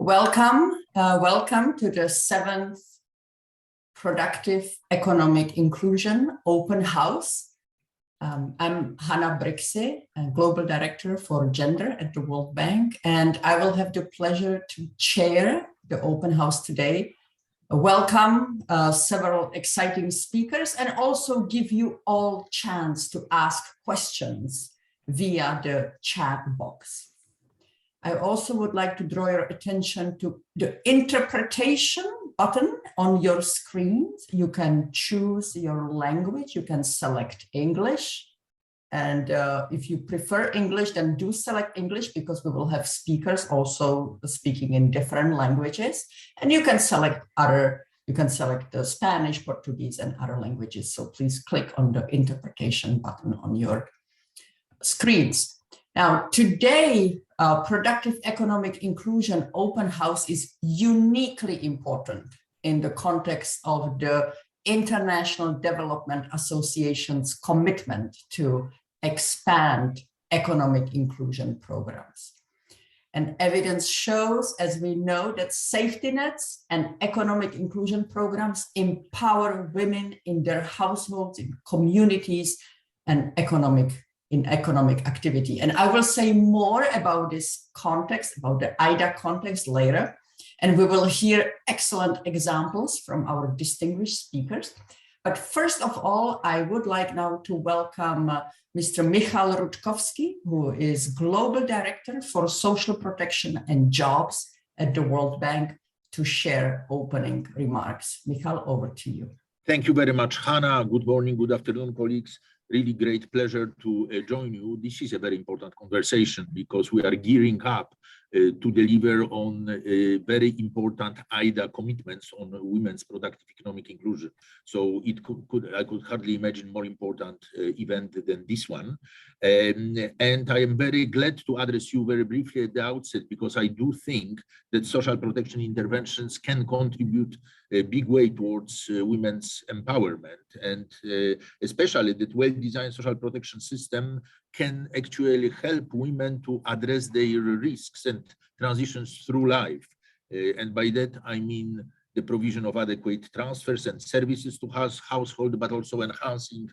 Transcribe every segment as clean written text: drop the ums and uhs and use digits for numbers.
Welcome to the 7th Productive Economic Inclusion Open House. I'm Hannah Brixe, Global Director for Gender at the World Bank, and I will have the pleasure to chair the open house today. Welcome several exciting speakers and also give you all chance to ask questions via the chat box. I also would like to draw your attention to the interpretation button on your screens. You can choose your language. You can select English. And if you prefer English, then do select English because we will have speakers also speaking in different languages. And you can select the Spanish, Portuguese, and other languages. So please click on the interpretation button on your screens. Now, today, Productive Economic Inclusion Open House is uniquely important in the context of the International Development Association's commitment to expand economic inclusion programs. And evidence shows, as we know, that safety nets and economic inclusion programs empower women in their households, in communities, and in economic activity. And I will say more about this context, about the IDA context later. And we will hear excellent examples from our distinguished speakers. But first of all, I would like now to welcome Mr. Michal Rutkowski, who is Global Director for Social Protection and Jobs at the World Bank, to share opening remarks. Michal, over to you. Thank you very much, Hannah. Good morning, good afternoon, colleagues. Really great pleasure to join you. This is a very important conversation because we are gearing up to deliver on very important IDA commitments on women's productive economic inclusion. So I could hardly imagine more important event than this one. And I am very glad to address you very briefly at the outset because I do think that social protection interventions can contribute a big way towards women's empowerment, and especially that well-designed social protection system can actually help women to address their risks and transitions through life. And by that, I mean the provision of adequate transfers and services to household, but also enhancing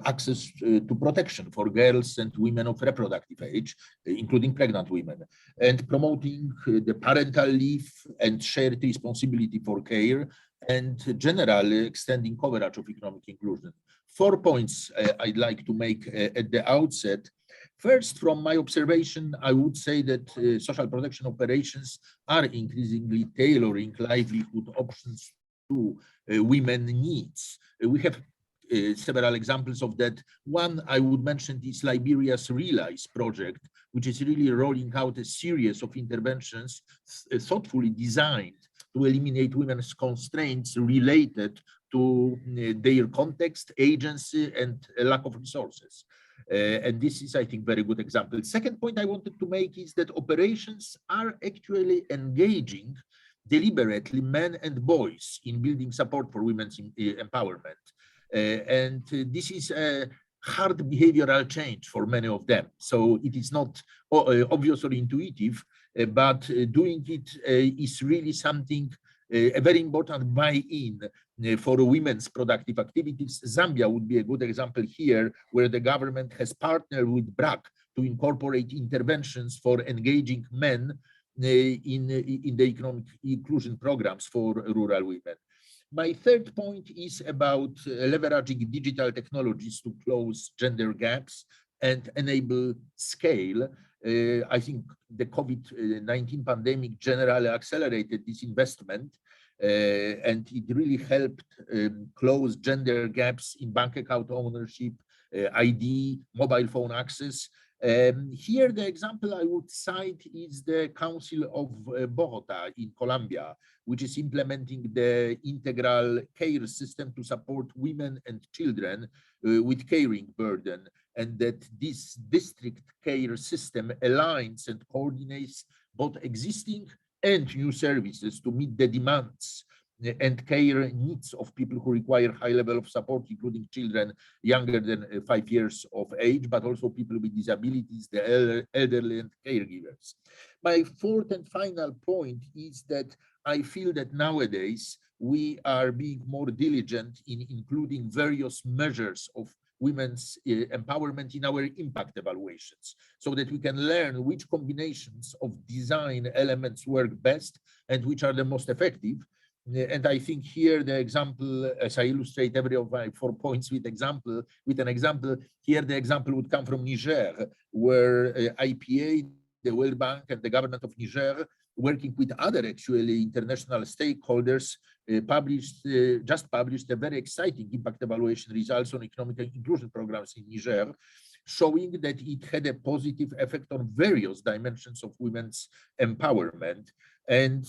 access to protection for girls and women of reproductive age, including pregnant women, and promoting the parental leave and shared responsibility for care, and generally extending coverage of economic inclusion. 4 points I'd like to make at the outset. First, from my observation, I would say that social protection operations are increasingly tailoring livelihood options to women's needs. We have several examples of that. One I would mention is Liberia's Realize project, which is really rolling out a series of interventions thoughtfully designed to eliminate women's constraints related to their context, agency, and lack of resources. And this is, I think, very good example. Second point I wanted to make is that operations are actually engaging deliberately men and boys in building support for women's empowerment. And this is a hard behavioral change for many of them. So it is not obvious or intuitive, but doing it is really something, a very important buy-in for women's productive activities. Zambia would be a good example here, where the government has partnered with BRAC to incorporate interventions for engaging men in the economic inclusion programs for rural women. My third point is about leveraging digital technologies to close gender gaps and enable scale. I think the COVID-19 pandemic generally accelerated this investment, and it really helped close gender gaps in bank account ownership, ID, mobile phone access. Here, the example I would cite is the Council of Bogota in Colombia, which is implementing the integral care system to support women and children with caring burden, and that this district care system aligns and coordinates both existing and new services to meet the demands and care needs of people who require high level of support, including children younger than 5 years of age, but also people with disabilities, the elderly and caregivers. My fourth and final point is that I feel that nowadays we are being more diligent in including various measures of women's empowerment in our impact evaluations, so that we can learn which combinations of design elements work best and which are the most effective. And I think here the example, as I illustrate every of my 4 points with an example, here the example would come from Niger, where IPA, the World Bank, and the government of Niger, working with other actually international stakeholders, just published a very exciting impact evaluation results on economic inclusion programs in Niger, showing that it had a positive effect on various dimensions of women's empowerment. And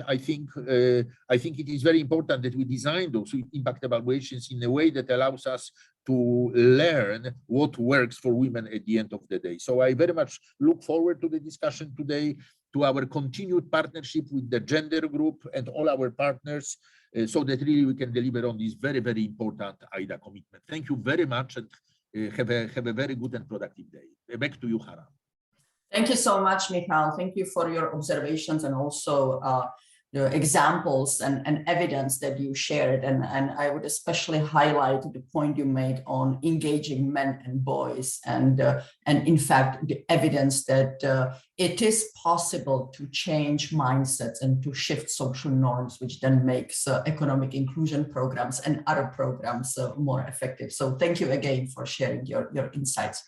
I think it is very important that we design those impact evaluations in a way that allows us to learn what works for women at the end of the day. So I very much look forward to the discussion today, to our continued partnership with the gender group and all our partners, so that really we can deliver on this very, very important IDA commitment. Thank you very much, and have a very good and productive day. Back to you, Hannah. Thank you so much, Michal. Thank you for your observations and also the examples and evidence that you shared. And I would especially highlight the point you made on engaging men and boys, and in fact, the evidence that it is possible to change mindsets and to shift social norms, which then makes economic inclusion programs and other programs more effective. So thank you again for sharing your insights.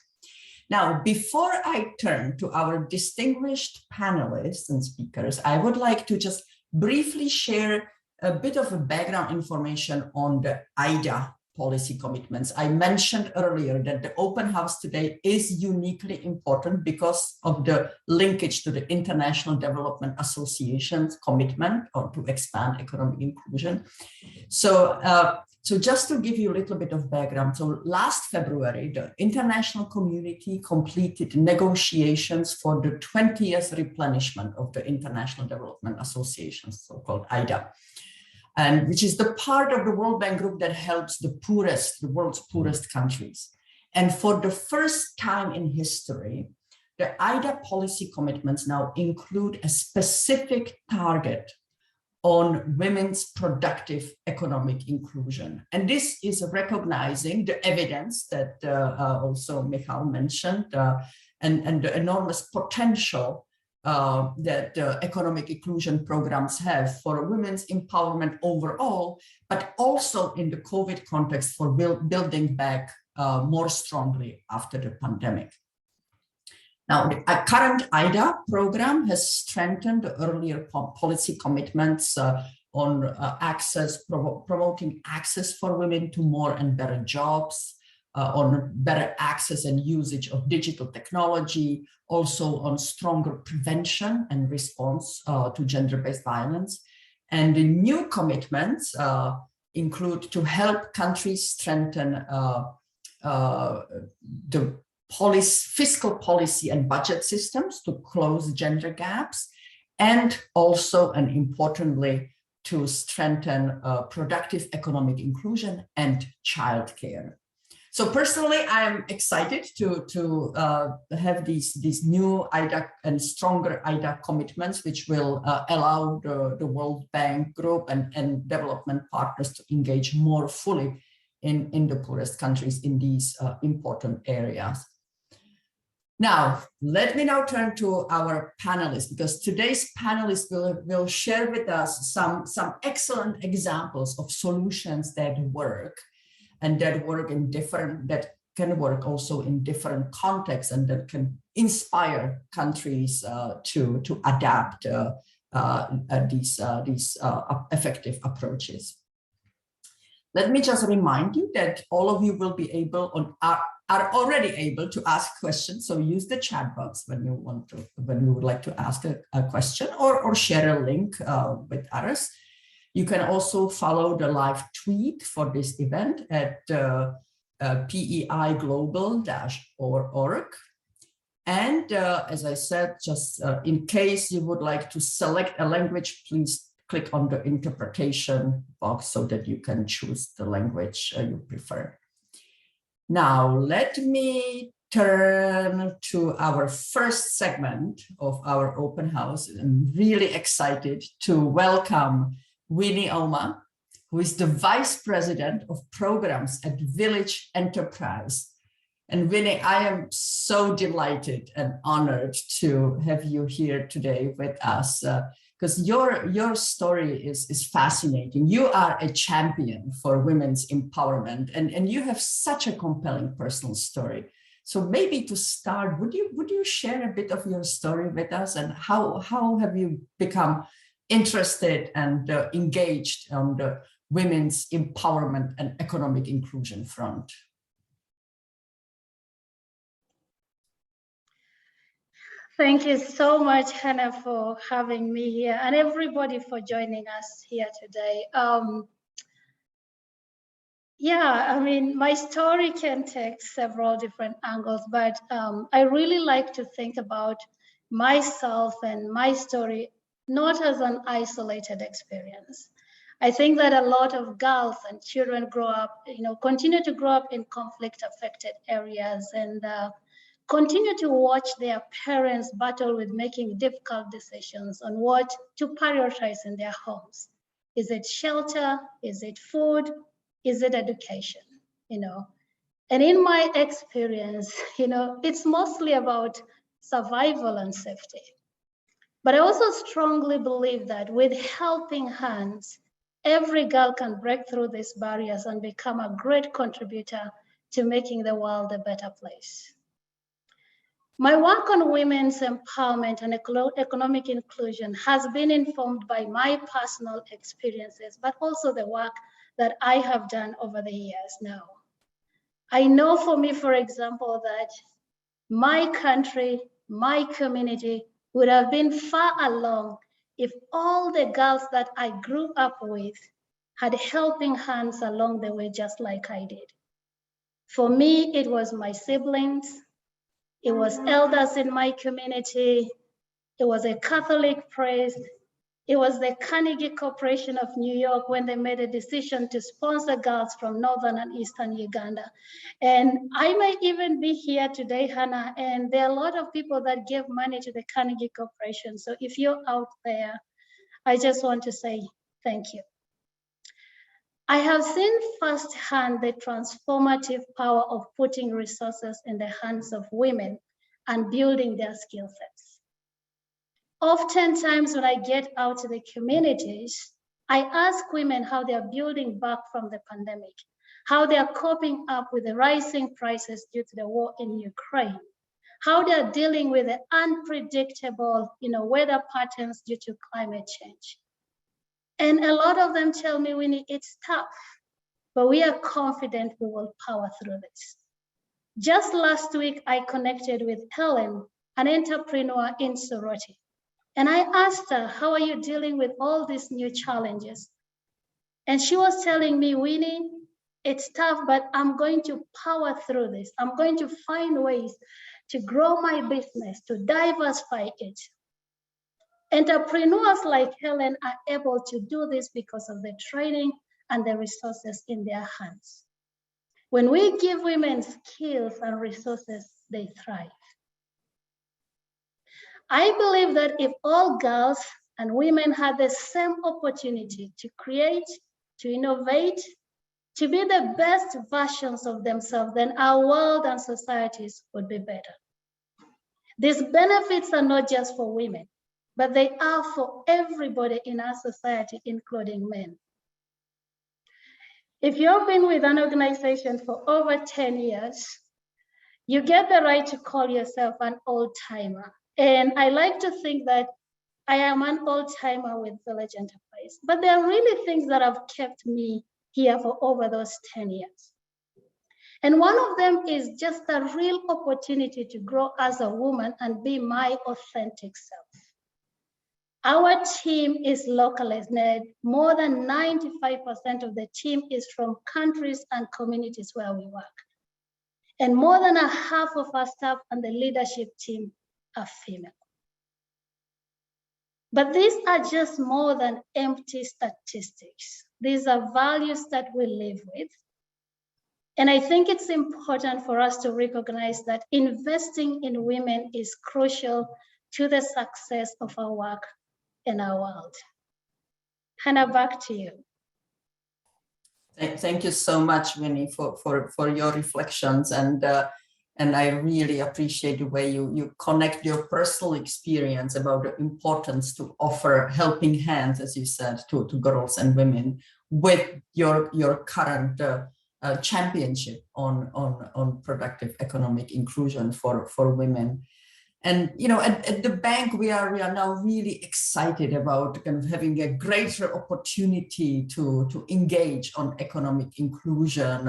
Now, before I turn to our distinguished panelists and speakers, I would like to just briefly share a bit of a background information on the IDA policy commitments. I mentioned earlier that the open house today is uniquely important because of the linkage to the International Development Association's commitment or to expand economic inclusion. So just to give you a little bit of background, so last February, the international community completed negotiations for the 20th replenishment of the International Development Association, so-called IDA, and which is the part of the World Bank Group that helps the world's poorest countries. And for the first time in history, the IDA policy commitments now include a specific target on women's productive economic inclusion. And this is recognizing the evidence that also Michal mentioned, and the enormous potential that economic inclusion programs have for women's empowerment overall, but also in the COVID context for building back more strongly after the pandemic. Now, the current IDA program has strengthened the earlier policy commitments on promoting access for women to more and better jobs, on better access and usage of digital technology, also on stronger prevention and response to gender-based violence. And the new commitments include to help countries strengthen the fiscal policy and budget systems to close gender gaps, and also, and importantly, to strengthen productive economic inclusion and childcare. So personally, I'm excited to have these new IDA and stronger IDA commitments, which will allow the World Bank Group and development partners to engage more fully in the poorest countries in these important areas. Now, let me now turn to our panelists, because today's panelists will share with us some excellent examples of solutions that work, and that can work also in different contexts, and that can inspire countries to adapt these effective approaches. Let me just remind you that all of you will be are already able to ask questions. So use the chat box when you would like to ask a question or share a link with others. You can also follow the live tweet for this event at PEI Global-org. And as I said, just in case you would like to select a language, please click on the interpretation box so that you can choose the language you prefer. Now, let me turn to our first segment of our open house. I'm really excited to welcome Winnie Omar, who is the Vice President of Programs at Village Enterprise. And Winnie, I am so delighted and honored to have you here today with us because your story is fascinating. You are a champion for women's empowerment, and you have such a compelling personal story. So maybe to start, would you share a bit of your story with us, and how have you become interested and engaged on the women's empowerment and economic inclusion front? Thank you so much, Hannah, for having me here, and everybody for joining us here today. Yeah, I mean, my story can take several different angles, but I really like to think about myself and my story not as an isolated experience. I think that a lot of girls and children grow up, continue to grow up in conflict-affected areas and continue to watch their parents battle with making difficult decisions on what to prioritize in their homes. Is it shelter? Is it food? Is it education? And in my experience, it's mostly about survival and safety. But I also strongly believe that with helping hands, every girl can break through these barriers and become a great contributor to making the world a better place. My work on women's empowerment and economic inclusion has been informed by my personal experiences, but also the work that I have done over the years now. I know for me, for example, that my country, my community would have been far along if all the girls that I grew up with had helping hands along the way, just like I did. For me, it was my siblings, it was elders in my community, it was a Catholic priest, it was the Carnegie Corporation of New York when they made a decision to sponsor girls from northern and eastern Uganda. And I might even be here today, Hannah, and there are a lot of people that give money to the Carnegie Corporation. So if you're out there, I just want to say thank you. I have seen firsthand the transformative power of putting resources in the hands of women and building their skill sets. Oftentimes when I get out to the communities, I ask women how they are building back from the pandemic, how they are coping up with the rising prices due to the war in Ukraine, how they are dealing with the unpredictable weather patterns due to climate change. And a lot of them tell me, Winnie, it's tough, but we are confident we will power through this. Just last week, I connected with Helen, an entrepreneur in Soroti. And I asked her, how are you dealing with all these new challenges? And she was telling me, Winnie, it's tough, but I'm going to power through this. I'm going to find ways to grow my business, to diversify it. Entrepreneurs like Helen are able to do this because of the training and the resources in their hands. When we give women skills and resources, they thrive. I believe that if all girls and women had the same opportunity to create, to innovate, to be the best versions of themselves, then our world and societies would be better. These benefits are not just for women, but they are for everybody in our society, including men. If you've been with an organization for over 10 years, you get the right to call yourself an old-timer. And I like to think that I am an old-timer with Village Enterprise, but there are really things that have kept me here for over those 10 years. And one of them is just a real opportunity to grow as a woman and be my authentic self. Our team is locally led. More than 95% of the team is from countries and communities where we work. And more than a half of our staff and the leadership team are female. But these are just more than empty statistics. These are values that we live with. And I think it's important for us to recognize that investing in women is crucial to the success of our work in our world. Hannah, back to you. Thank you so much, Winnie, for your reflections. And I really appreciate the way you connect your personal experience about the importance to offer helping hands, as you said, to girls and women with your current championship on productive economic inclusion for women. And at the bank, we are now really excited about kind of having a greater opportunity to engage on economic inclusion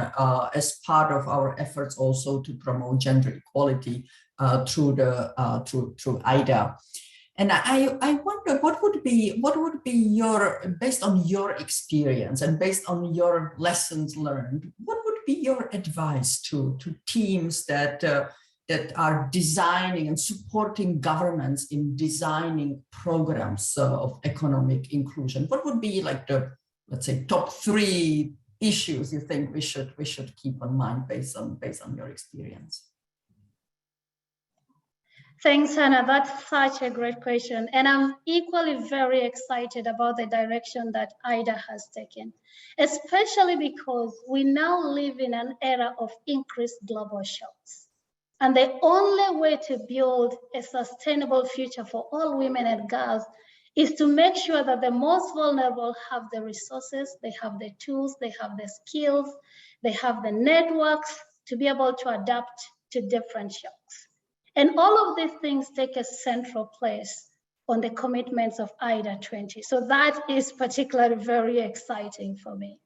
as part of our efforts also to promote gender equality through IDA. And I wonder what would be your, based on your experience and based on your lessons learned, what would be your advice to teams that are designing and supporting governments in designing programs of economic inclusion? What would be like the, let's say, top 3 issues you think we should keep in mind based on your experience? Thanks, Hannah. That's such a great question. And I'm equally very excited about the direction that IDA has taken, especially because we now live in an era of increased global shocks. And the only way to build a sustainable future for all women and girls is to make sure that the most vulnerable have the resources, they have the tools, they have the skills, they have the networks to be able to adapt to different shocks. And all of these things take a central place on the commitments of IDA20. So that is particularly very exciting for me.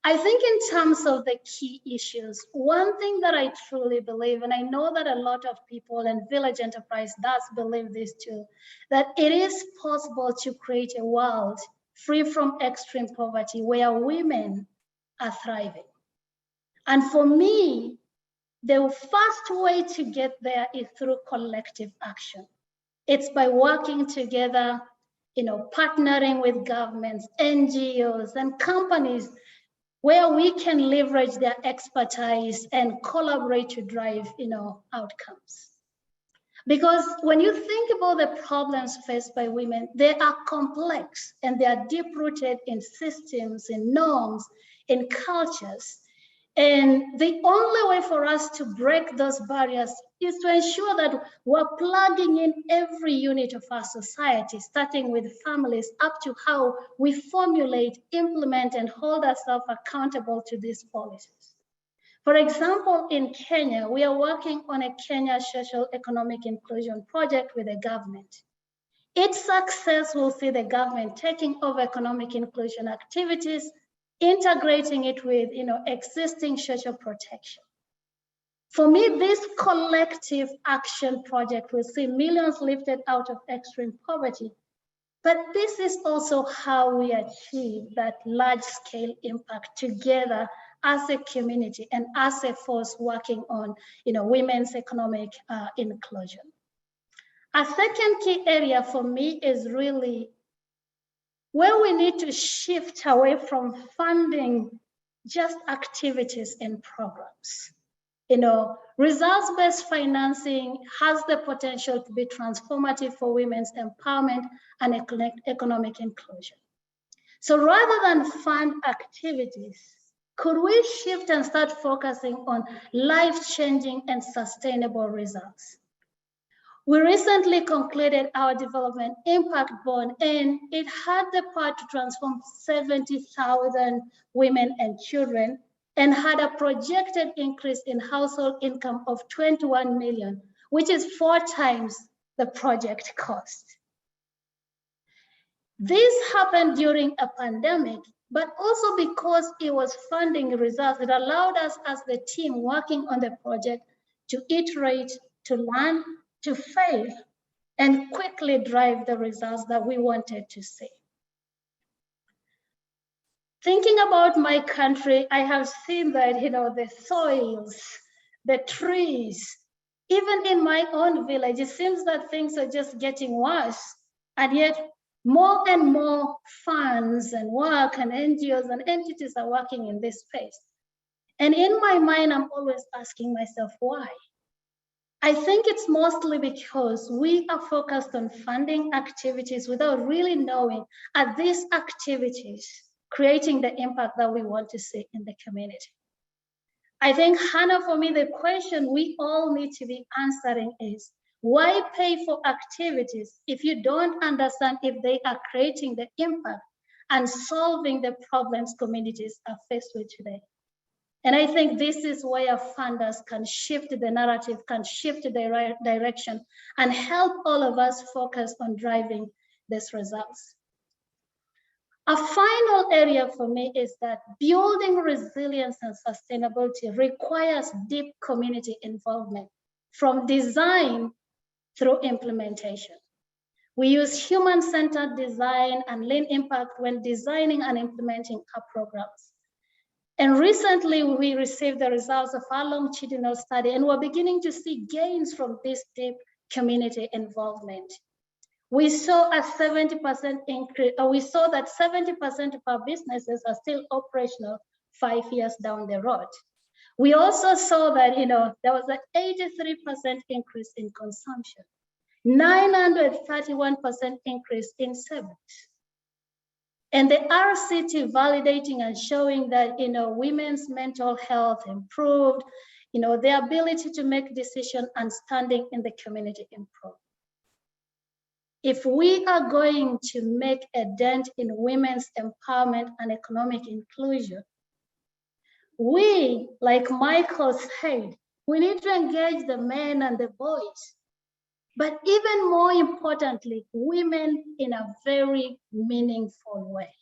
I think in terms of the key issues, one thing that I truly believe, and I know that a lot of people and Village Enterprise does believe this too, that it is possible to create a world free from extreme poverty where women are thriving. And for me, the first way to get there is through collective action. It's by working together, partnering with governments, NGOs, and companies where we can leverage their expertise and collaborate to drive, outcomes. Because when you think about the problems faced by women, they are complex and they are deep-rooted in systems, in norms, in cultures. And the only way for us to break those barriers is to ensure that we're plugging in every unit of our society, starting with families up to how we formulate, implement, and hold ourselves accountable to these policies. For example, in Kenya, we are working on a Kenya social economic inclusion project with the government. Its success will see the government taking over economic inclusion activities, integrating it with existing social protection. For me, this collective action project will see millions lifted out of extreme poverty. But this is also how we achieve that large-scale impact together as a community and as a force working on women's economic inclusion. A second key area for me is really where we need to shift away from funding just activities and programs. Results-based financing has the potential to be transformative for women's empowerment and economic inclusion. So rather than fund activities, could we shift and start focusing on life-changing and sustainable results? We recently concluded our development impact bond, and it had the power to transform 70,000 women and children and had a projected increase in household income of 21 million, which is 4 times the project cost. This happened during a pandemic, but also because it was funding results, it allowed us as the team working on the project to iterate, to learn, to fail, and quickly drive the results that we wanted to see. Thinking about my country, I have seen that, the soils, the trees, even in my own village, it seems that things are just getting worse. And yet more and more funds and work and NGOs and entities are working in this space. And in my mind, I'm always asking myself, why? I think it's mostly because we are focused on funding activities without really knowing, are these activities creating the impact that we want to see in the community? I think, Hannah, for me, the question we all need to be answering is, why pay for activities if you don't understand if they are creating the impact and solving the problems communities are faced with today? And I think this is where funders can shift the narrative, can shift the direction, and help all of us focus on driving these results. A final area for me is that building resilience and sustainability requires deep community involvement, from design through implementation. We use human-centered design and lean impact when designing and implementing our programs. And recently, we received the results of our longitudinal study, and we're beginning to see gains from this deep community involvement. We saw a 70% increase, we saw that 70% of our businesses are still operational 5 years down the road. We also saw that, there was an 83% increase in consumption, 931% increase in savings. And the RCT validating and showing that, women's mental health improved, their ability to make decisions and standing in the community improved. If we are going to make a dent in women's empowerment and economic inclusion, we, like Michael said, we need to engage the men and the boys, but even more importantly, women in a very meaningful way.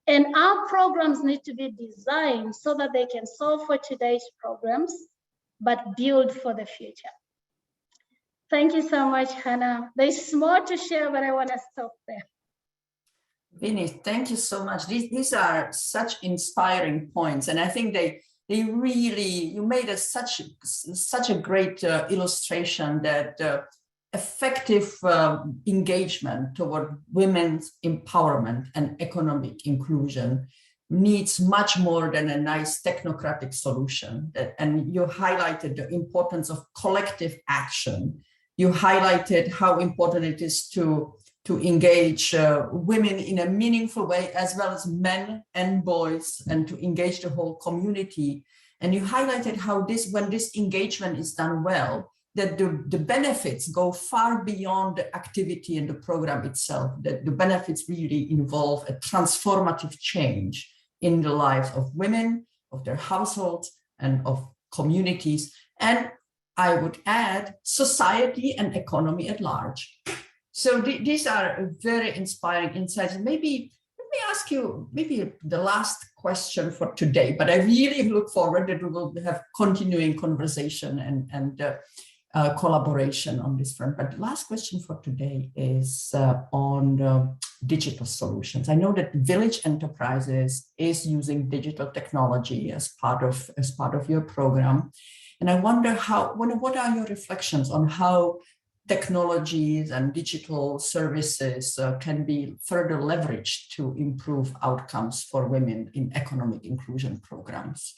And our programs need to be designed so that they can solve for today's problems, but build for the future. Thank you so much, Hannah. There's more to share, but I want to stop there. Winnie, thank you so much. These are such inspiring points, and I think they really, you made such a great illustration that effective engagement toward women's empowerment and economic inclusion needs much more than a nice technocratic solution. And you highlighted the importance of collective action. You highlighted how important it is to engage women in a meaningful way, as well as men and boys, and to engage the whole community. And you highlighted how when this engagement is done well, that the benefits go far beyond the activity and the program itself, that the benefits really involve a transformative change in the lives of women, of their households, and of communities. And I would add society and economy at large. So these are very inspiring insights. And maybe let me ask you maybe the last question for today, but I really look forward that we will have continuing conversation and collaboration on this front. But the last question for today is on digital solutions. I know that Village Enterprises is using digital technology as part of your program. And I wonder what are your reflections on how technologies and digital services can be further leveraged to improve outcomes for women in economic inclusion programs?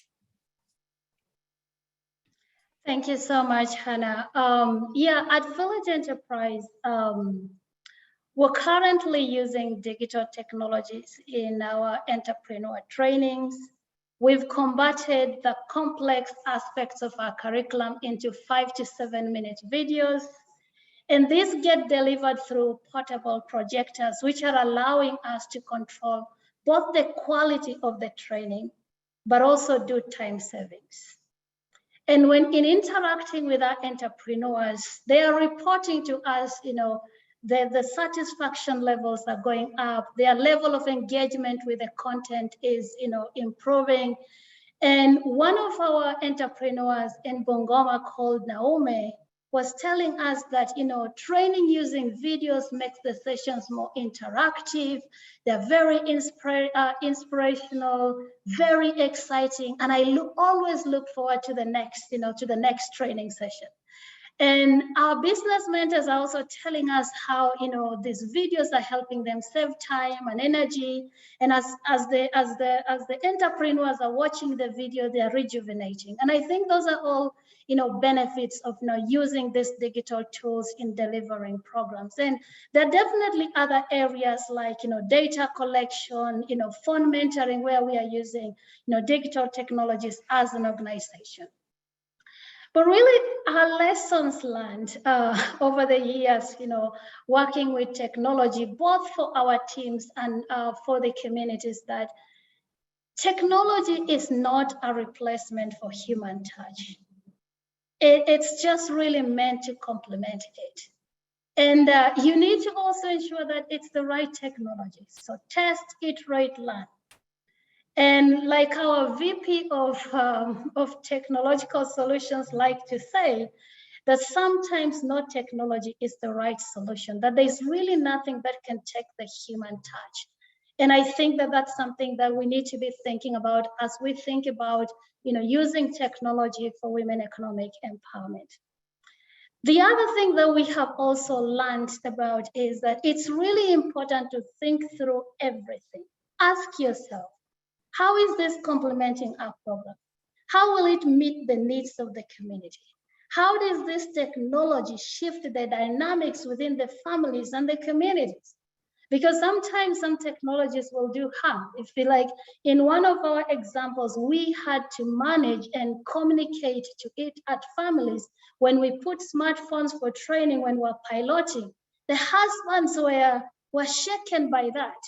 Thank you so much, Hannah. At Village Enterprise, we're currently using digital technologies in our entrepreneur trainings. We've converted the complex aspects of our curriculum into 5 to 7 minute videos. And these get delivered through portable projectors, which are allowing us to control both the quality of the training, but also do time savings. And when in interacting with our entrepreneurs, they are reporting to us, the satisfaction levels are going up, their level of engagement with the content is, improving. And one of our entrepreneurs in Bungoma called Naomi was telling us that, training using videos makes the sessions more interactive. They're very inspirational, very exciting. And I always look forward to the next, training session. And our business mentors are also telling us how, these videos are helping them save time and energy. And as the entrepreneurs are watching the video, they are rejuvenating. And I think those are all, benefits of using these digital tools in delivering programs. And there are definitely other areas like, data collection, phone mentoring, where we are using, digital technologies as an organization. But really, our lessons learned over the years, working with technology, both for our teams and for the communities, that technology is not a replacement for human touch. It's just really meant to complement it. And you need to also ensure that it's the right technology. So test, iterate, learn. And like our VP of technological solutions like to say, that sometimes no technology is the right solution, that there's really nothing that can take the human touch. And I think that that's something that we need to be thinking about as we think about, using technology for women economic empowerment. The other thing that we have also learned about is that it's really important to think through everything. Ask yourself, how is this complementing our program? How will it meet the needs of the community? How does this technology shift the dynamics within the families and the communities? Because sometimes some technologies will do harm. If you like, in one of our examples, we had to manage and communicate to it at families when we put smartphones for training, when we're piloting. The husbands were shaken by that,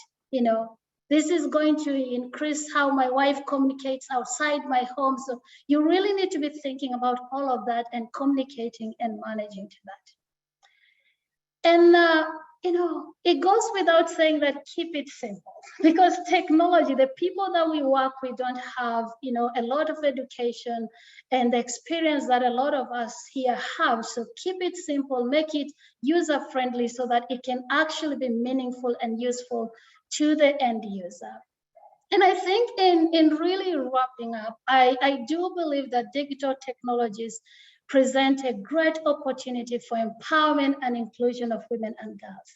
This is going to increase how my wife communicates outside my home. So you really need to be thinking about all of that and communicating and managing to that. And, it goes without saying that keep it simple, because technology, the people that we work with don't have, a lot of education and the experience that a lot of us here have. So keep it simple, make it user-friendly so that it can actually be meaningful and useful to the end user. And I think in really wrapping up, I do believe that digital technologies present a great opportunity for empowerment and inclusion of women and girls.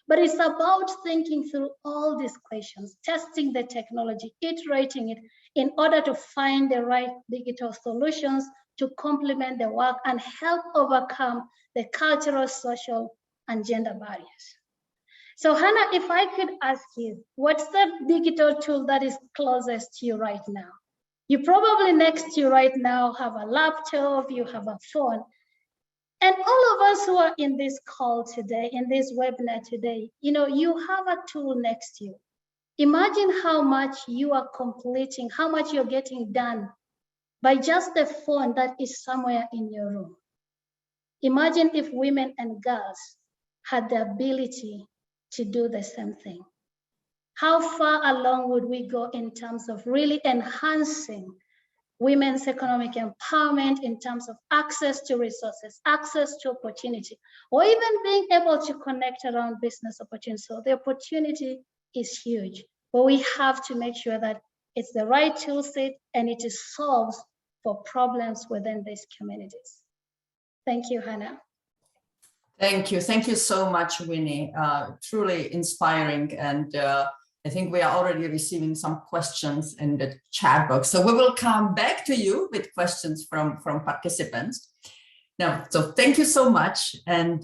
But it's about thinking through all these questions, testing the technology, iterating it in order to find the right digital solutions to complement the work and help overcome the cultural, social, and gender barriers. So Hannah, if I could ask you, what's the digital tool that is closest to you right now? You probably next to you right now have a laptop, you have a phone. And all of us who are in this call today, in this webinar today, you have a tool next to you. Imagine how much you are completing, how much you're getting done by just the phone that is somewhere in your room. Imagine if women and girls had the ability to do the same thing. How far along would we go in terms of really enhancing women's economic empowerment in terms of access to resources, access to opportunity, or even being able to connect around business opportunities? So the opportunity is huge, but we have to make sure that it's the right tool set and it is solves for problems within these communities. Thank you, Hannah. Thank you. Thank you so much, Winnie. Truly inspiring. And I think we are already receiving some questions in the chat box. So we will come back to you with questions from participants. Now, so thank you so much. And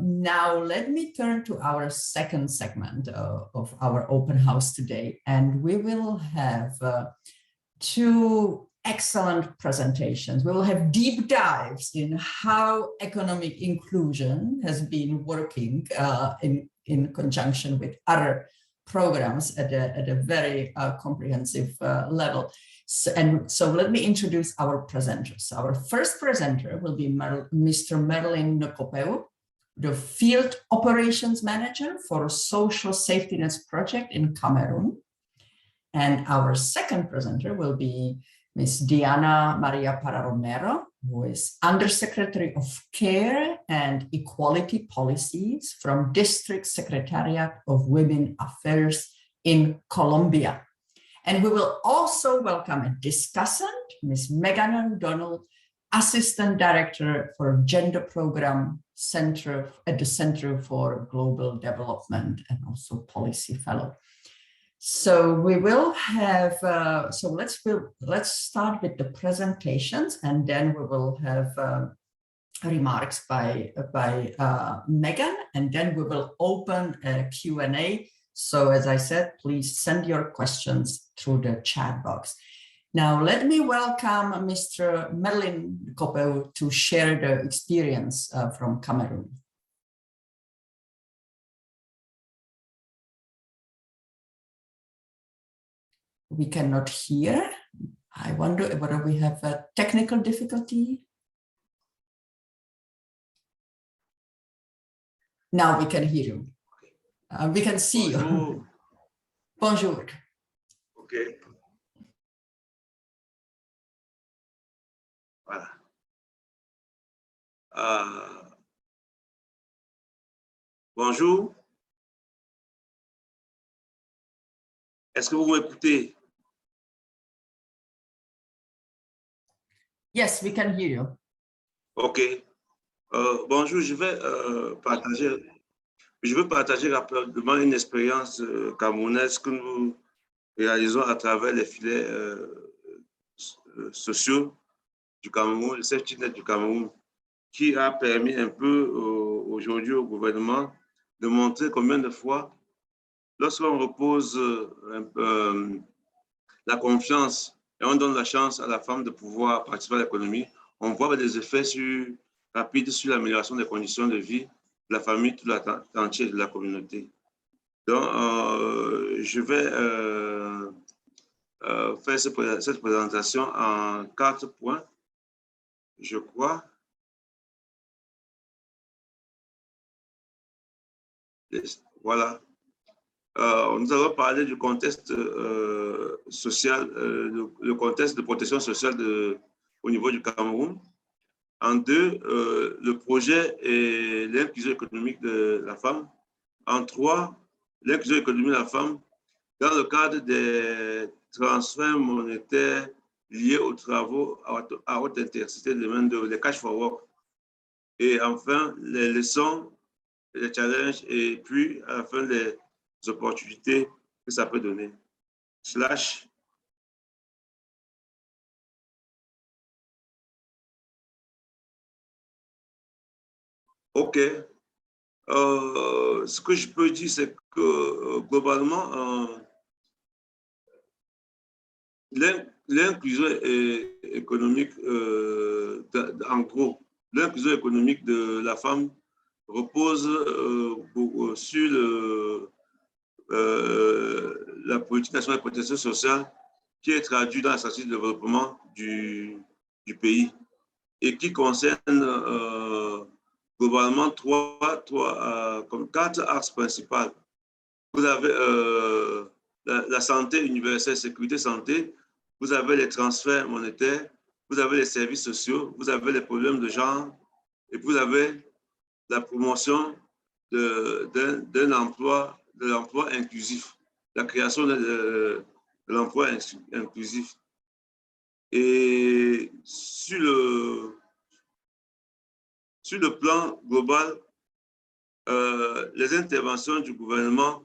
now let me turn to our second segment of our open house today. And we will have two excellent presentations. We will have deep dives in how economic inclusion has been working in conjunction with other programs at a very comprehensive level. So let me introduce our presenters. Our first presenter will be Mr. Merlin Nkopeu, the Field Operations Manager for Social Safety Nets Project in Cameroon. And our second presenter will be Ms. Diana Maria Parra-Romero, who is Undersecretary of Care and Equality Policies from District Secretariat of Women Affairs in Colombia. And we will also welcome a discussant, Ms. Megan O'Donnell, Assistant Director for Gender Program Center at the Center for Global Development, and also Policy Fellow. So we will have, let's start with the presentations, and then we will have remarks by Megan, and then we will open a Q&A. So as I said, please send your questions through the chat box. Now, let me welcome Mr. Merlin Kopel to share the experience from Cameroon. We cannot hear. I wonder whether we have a technical difficulty. Now we can hear you. We can see you. Bonjour. Okay. Voilà. Bonjour. Est-ce que vous m'écoutez? Yes, we can hear you. OK. Bonjour, je veux partager rapidement une expérience camerounaise que nous réalisons à travers les filets sociaux du Cameroun, le safety net du Cameroun, qui a permis un peu aujourd'hui au gouvernement de montrer combien de fois, lorsqu'on repose la confiance et on donne la chance à la femme de pouvoir participer à l'économie, on voit des effets rapides sur l'amélioration des conditions de vie de la famille, tout entière de la communauté. Donc, je vais faire cette présentation en 4 points, je crois. Voilà. Nous allons parler du contexte social, le contexte de protection sociale au niveau du Cameroun. En 2, le projet et l'inclusion économique de la femme. En 3, l'inclusion économique de la femme dans le cadre des transferts monétaires liés aux travaux à haute intensité de main-d'œuvre, les cash for work. Et enfin, les leçons, les challenges et puis à la fin les opportunités que ça peut donner. Slash. OK. Ce que je peux dire, c'est que globalement, l'inclusion économique, en gros, l'inclusion économique de la femme repose sur la politique nationale de protection sociale qui est traduite dans la stratégie de développement du pays et qui concerne globalement 4 axes principaux. Vous avez la santé universelle, sécurité santé, vous avez les transferts monétaires, vous avez les services sociaux, vous avez les problèmes de genre, et vous avez la promotion de l'emploi inclusif, la création de l'emploi inclusif. Et sur le plan global, les interventions du gouvernement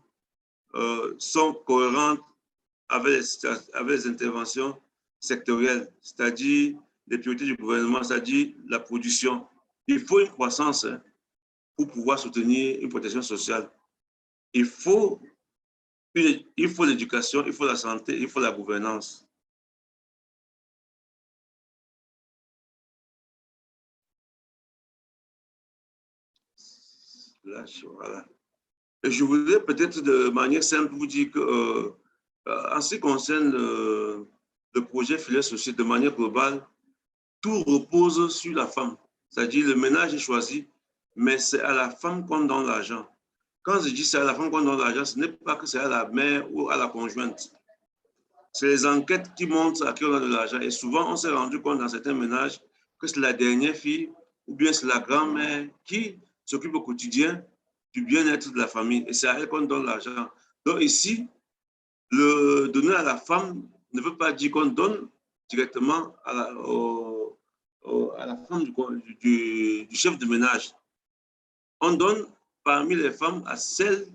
sont cohérentes avec les interventions sectorielles, c'est-à-dire les priorités du gouvernement, c'est-à-dire la production. Il faut une croissance pour pouvoir soutenir une protection sociale. Il faut l'éducation, il faut la santé, il faut la gouvernance. Voilà. Et je voudrais peut-être de manière simple vous dire que en ce qui concerne le projet filet social de manière globale, tout repose sur la femme. C'est-à-dire le ménage est choisi, mais c'est à la femme qu'on donne l'argent. Quand je dis c'est à la femme qu'on donne l'argent, ce n'est pas que c'est à la mère ou à la conjointe. C'est les enquêtes qui montrent à qui on a de l'argent. Et souvent, on s'est rendu compte dans certains ménages que c'est la dernière fille ou bien c'est la grand-mère qui s'occupe au quotidien du bien-être de la famille. Et c'est à elle qu'on donne l'argent. Donc ici, le donner à la femme ne veut pas dire qu'on donne directement à la femme du chef de ménage. On donne parmi les femmes à celle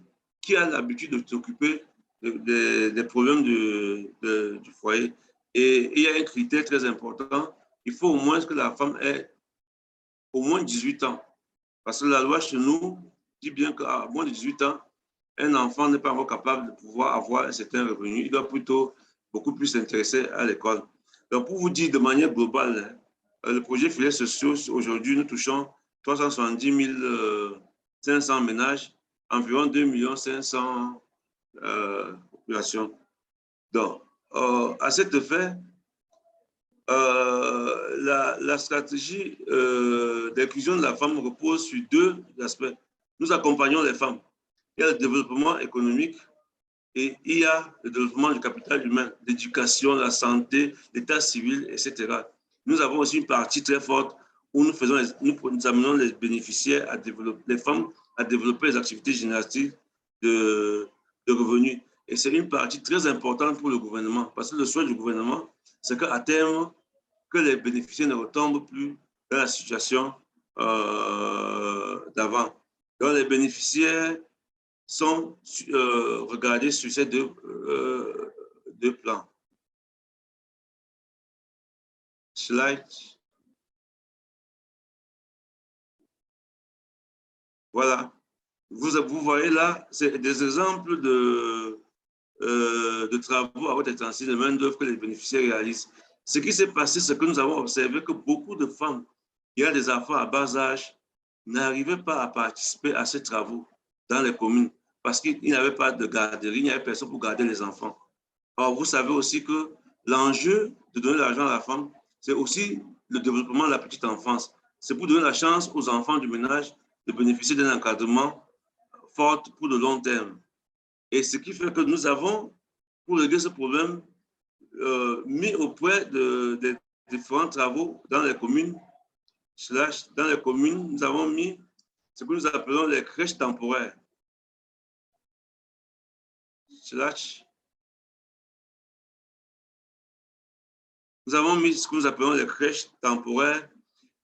qui a l'habitude de s'occuper des problèmes du foyer. Et il y a un critère très important, il faut au moins que la femme ait au moins 18 ans. Parce que la loi chez nous dit bien qu'à moins de 18 ans, un enfant n'est pas encore capable de pouvoir avoir un certain revenu. Il doit plutôt beaucoup plus s'intéresser à l'école. Donc, pour vous dire de manière globale, le projet filets sociaux, aujourd'hui, nous touchons 370 500 ménages, environ 2 500 000 populations. Donc, à cet effet, la stratégie d'inclusion de la femme repose sur deux aspects. Nous accompagnons les femmes. Il y a le développement économique et il y a le développement du capital humain, l'éducation, la santé, l'état civil, etc. Nous avons aussi une partie très forte où nous amenons les bénéficiaires à développer, les femmes à développer les activités génératives de revenus. Et c'est une partie très importante pour le gouvernement, parce que le souhait du gouvernement, c'est qu'à terme, que les bénéficiaires ne retombent plus dans la situation d'avant. Donc, les bénéficiaires sont regardés sur ces deux plans. Slide. Voilà. Vous voyez là, c'est des exemples de travaux à haute intensité de main-d'œuvre que les bénéficiaires réalisent. Ce qui s'est passé, c'est que nous avons observé que beaucoup de femmes qui ont des enfants à bas âge n'arrivaient pas à participer à ces travaux dans les communes parce qu'il n'y avait pas de garderie, il n'y avait personne pour garder les enfants. Alors, vous savez aussi que l'enjeu de donner l'argent à la femme, c'est aussi le développement de la petite enfance. C'est pour donner la chance aux enfants du ménage de bénéficier d'un encadrement fort pour le long terme. Et ce qui fait que nous avons, pour régler ce problème, mis au point des différents travaux dans les communes. Dans les communes, nous avons mis ce que nous appelons les crèches temporaires. Nous avons mis ce que nous appelons les crèches temporaires.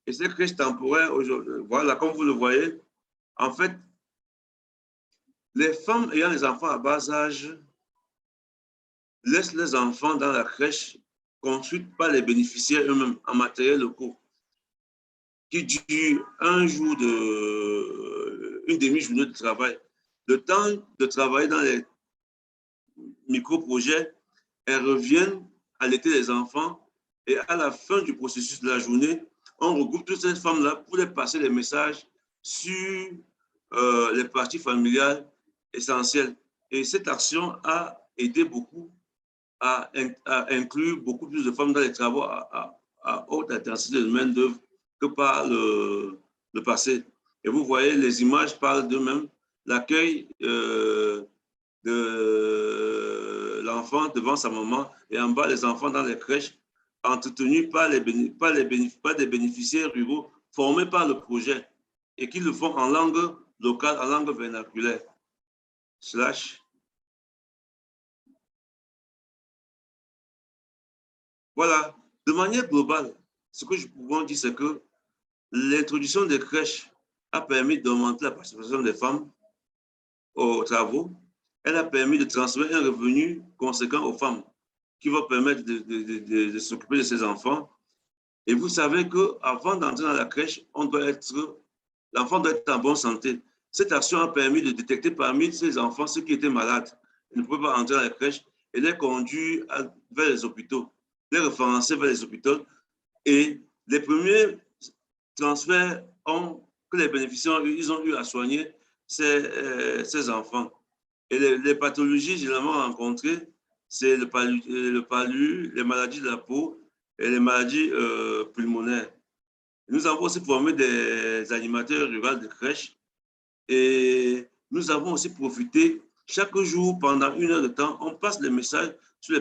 Et ces crèches temporaires, voilà, comme vous le voyez, en fait, les femmes ayant les enfants à bas âge laissent les enfants dans la crèche construite par les bénéficiaires eux-mêmes en matériel locaux, qui dure un jour une demi-journée de travail. Le temps de travailler dans les micro-projets, elles reviennent allaiter les enfants et à la fin du processus de la journée, on regroupe toutes ces femmes-là pour les passer les messages sur les parties familiales essentielles. Et cette action a aidé beaucoup à inclure beaucoup plus de femmes dans les travaux à haute intensité de main-d'œuvre que par le passé. Et vous voyez, les images parlent d'eux-mêmes. L'accueil de l'enfant devant sa maman et en bas, les enfants dans les crèches entretenus par des bénéficiaires ruraux formés par le projet et qui le font en langue locale, en langue vernaculaire. Voilà, de manière globale, ce que je peux dire, c'est que l'introduction des crèches a permis d'augmenter la participation des femmes aux travaux. Elle a permis de transférer un revenu conséquent aux femmes qui va permettre de s'occuper de ces enfants. Et vous savez qu'avant d'entrer dans la crèche, l'enfant doit être en bonne santé. Cette action a permis de détecter parmi ces enfants ceux qui étaient malades. Ils ne pouvaient pas entrer dans la crèche et les conduire vers les hôpitaux, les référencer vers les hôpitaux. Et les premiers transferts que les bénéficiaires ils ont eu à soigner ces enfants. Et les pathologies généralement rencontrées, c'est le palu, les maladies de la peau et les maladies pulmonaires. Nous avons aussi formé des animateurs ruraux de crèche et nous avons aussi profité, chaque jour, pendant 1 heure de temps, on passe les messages sur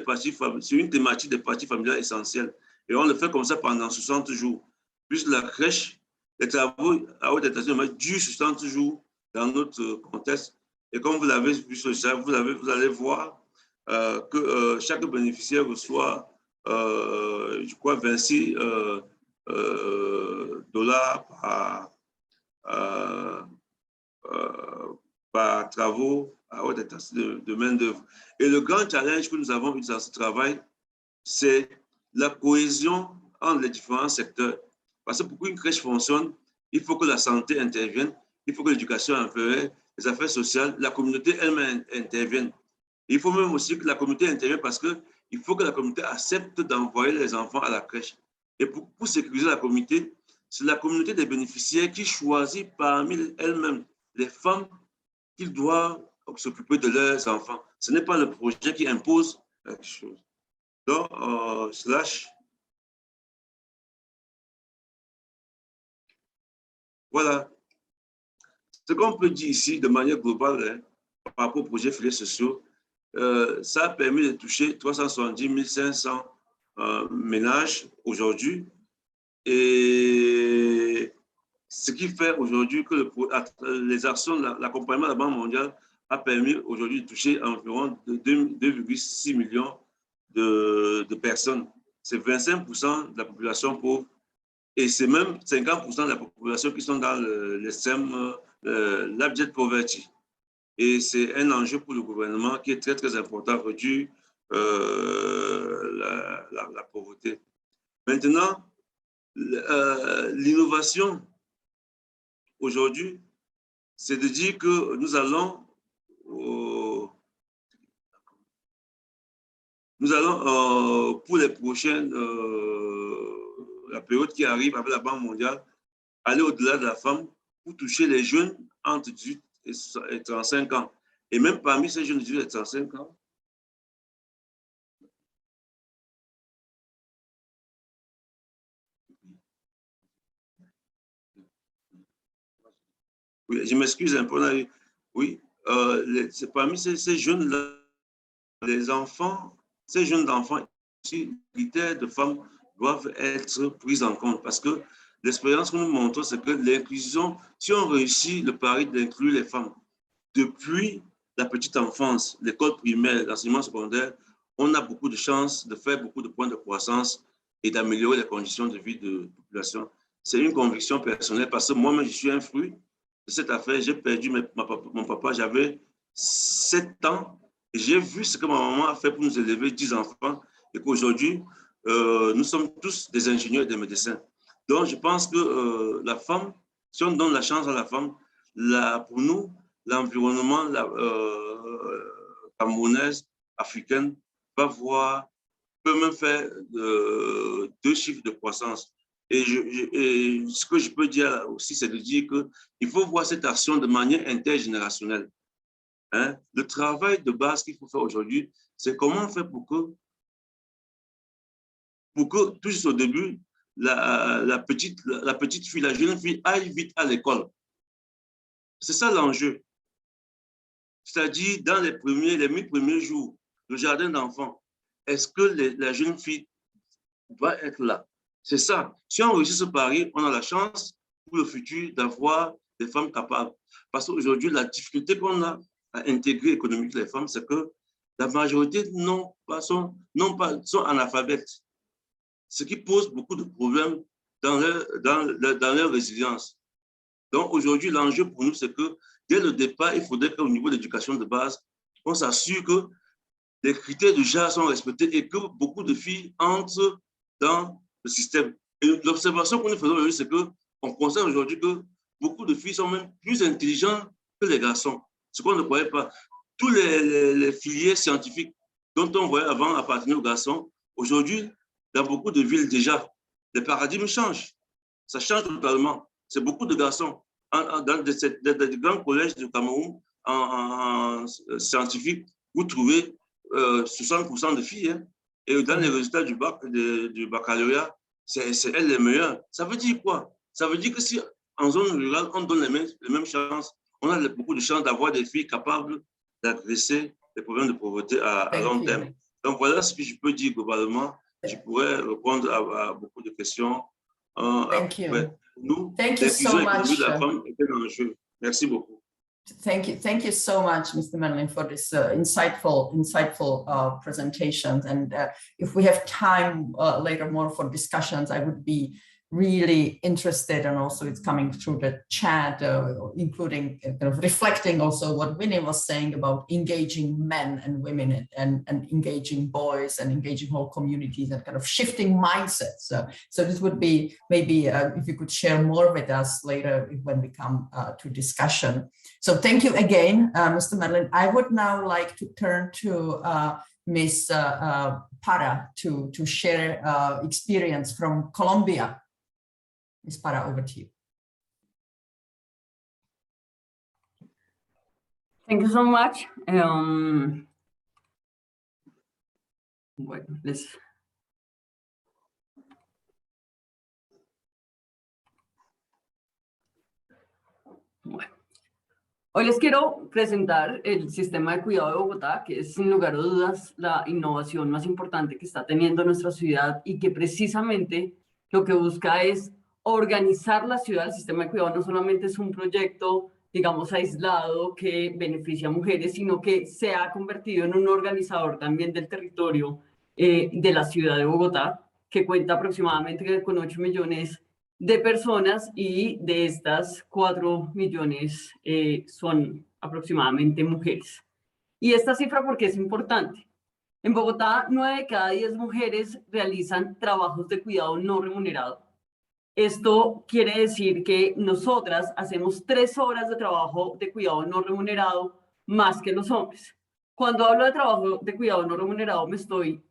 une thématique des parties familiales essentielles. Et on le fait comme ça pendant 60 jours. Puisque la crèche, les travaux à haute intensité durent 60 jours dans notre contexte. Et comme vous l'avez vu sur le chat, vous allez voir que chaque bénéficiaire reçoit, je crois, 26 dollars par travaux à haute intensité de main-d'œuvre. Et le grand challenge que nous avons eu dans ce travail, c'est la cohésion entre les différents secteurs. Parce que pour qu'une crèche fonctionne, il faut que la santé intervienne, il faut que l'éducation intervienne, les affaires sociales, la communauté elle-même intervienne. Il faut même aussi que la communauté intervienne parce qu'il faut que la communauté accepte d'envoyer les enfants à la crèche. Et pour sécuriser la communauté, c'est la communauté des bénéficiaires qui choisit parmi elles-mêmes les femmes qu'ils doivent s'occuper de leurs enfants. Ce n'est pas le projet qui impose quelque chose. Donc, voilà. Ce qu'on peut dire ici de manière globale par rapport aux projets filets sociaux, ça a permis de toucher 370 500 ménages aujourd'hui. Et ce qui fait aujourd'hui que les actions, l'accompagnement de la Banque mondiale a permis aujourd'hui de toucher environ 2,6 millions de personnes. C'est 25% de la population pauvre et c'est même 50% de la population qui sont dans l'extrême, l'abject poverty. Et c'est un enjeu pour le gouvernement qui est très, très important, réduire la pauvreté. Maintenant, l'innovation aujourd'hui, c'est de dire que nous allons pour les prochaines, la période qui arrive avec la Banque mondiale, aller au-delà de la femme pour toucher les jeunes entre 18 et 35 ans. Et même parmi ces jeunes de 18 et 35 ans, oui, je m'excuse un peu. Oui, c'est parmi ces jeunes-là, les enfants, ces jeunes d'enfants, les critères de femmes doivent être pris en compte parce que l'expérience que nous montrons, c'est que l'inclusion, si on réussit le pari d'inclure les femmes depuis la petite enfance, l'école primaire, l'enseignement secondaire, on a beaucoup de chances de faire beaucoup de points de croissance et d'améliorer les conditions de vie de la population. C'est une conviction personnelle parce que moi-même, je suis un fruit de cette affaire. J'ai perdu mon papa, j'avais 7 ans et j'ai vu ce que ma maman a fait pour nous élever 10 enfants et qu'aujourd'hui, nous sommes tous des ingénieurs et des médecins. Donc, je pense que la femme, si on donne la chance à la femme, pour nous, l'environnement camerounaise, africaine, peut même faire 2 chiffres de croissance. Et ce que je peux dire aussi, c'est de dire qu'il faut voir cette action de manière intergénérationnelle. Hein? Le travail de base qu'il faut faire aujourd'hui, c'est comment on fait pour que tout juste au début, la petite fille, la jeune fille aille vite à l'école. C'est ça l'enjeu. C'est-à-dire, dans les 1000 premiers jours, le jardin d'enfants, est-ce que la jeune fille va être là? C'est ça. Si on réussit ce pari, on a la chance pour le futur d'avoir des femmes capables. Parce qu'aujourd'hui, la difficulté qu'on a à intégrer économiquement les femmes, c'est que la majorité sont analphabètes. Ce qui pose beaucoup de problèmes dans leur résilience. Donc aujourd'hui, l'enjeu pour nous, c'est que dès le départ, il faudrait qu'au niveau de l'éducation de base, on s'assure que les critères de genre sont respectés et que beaucoup de filles entrent dans le système. Et l'observation que nous faisons aujourd'hui, c'est qu'on constate aujourd'hui que beaucoup de filles sont même plus intelligentes que les garçons, ce qu'on ne croyait pas. Tous les filières scientifiques dont on voyait avant appartenir aux garçons, aujourd'hui, dans beaucoup de villes déjà, les paradigmes changent. Ça change totalement. C'est beaucoup de garçons. Dans des grands collèges du Cameroun, en scientifique, vous trouvez 60% de filles. Hein. Et dans les résultats du baccalauréat, c'est elles les meilleures. Ça veut dire quoi? Ça veut dire que si en zone rurale, on donne les mêmes chances, on a beaucoup de chances d'avoir des filles capables d'adresser les problèmes de pauvreté à long terme. Donc voilà ce que je peux dire globalement. Je pourrais répondre à beaucoup de questions. Thank you. Nous, thank you so much. De la femme est un enjeu. Merci beaucoup. Thank you so much, Mr. Manlin, for this insightful presentations. And if we have time later more for discussions, I would be really interested, and also it's coming through the chat, including kind of reflecting also what Winnie was saying about engaging men and women and engaging boys and engaging whole communities and kind of shifting mindsets. So this would be maybe if you could share more with us later when we come to discussion. So thank you again, Mr. Merlin. I would now like to turn to Ms. Para to share experience from Colombia. Ms. Para, over to you. Thank you so much. Hoy les quiero presentar el sistema de cuidado de Bogotá, que es sin lugar a dudas la innovación más importante que está teniendo nuestra ciudad y que precisamente lo que busca es organizar la ciudad. El sistema de cuidado no solamente es un proyecto, digamos, aislado que beneficia a mujeres, sino que se ha convertido en un organizador también del territorio de la ciudad de Bogotá, que cuenta aproximadamente con 8 millones de personas y de estas 4 millones son aproximadamente mujeres. Y esta cifra, ¿por qué es importante? En Bogotá, 9 de cada 10 mujeres realizan trabajos de cuidado no remunerado. Esto quiere decir que nosotras hacemos 3 horas de trabajo de cuidado no remunerado más que los hombres. Cuando hablo de trabajo de cuidado no remunerado me estoy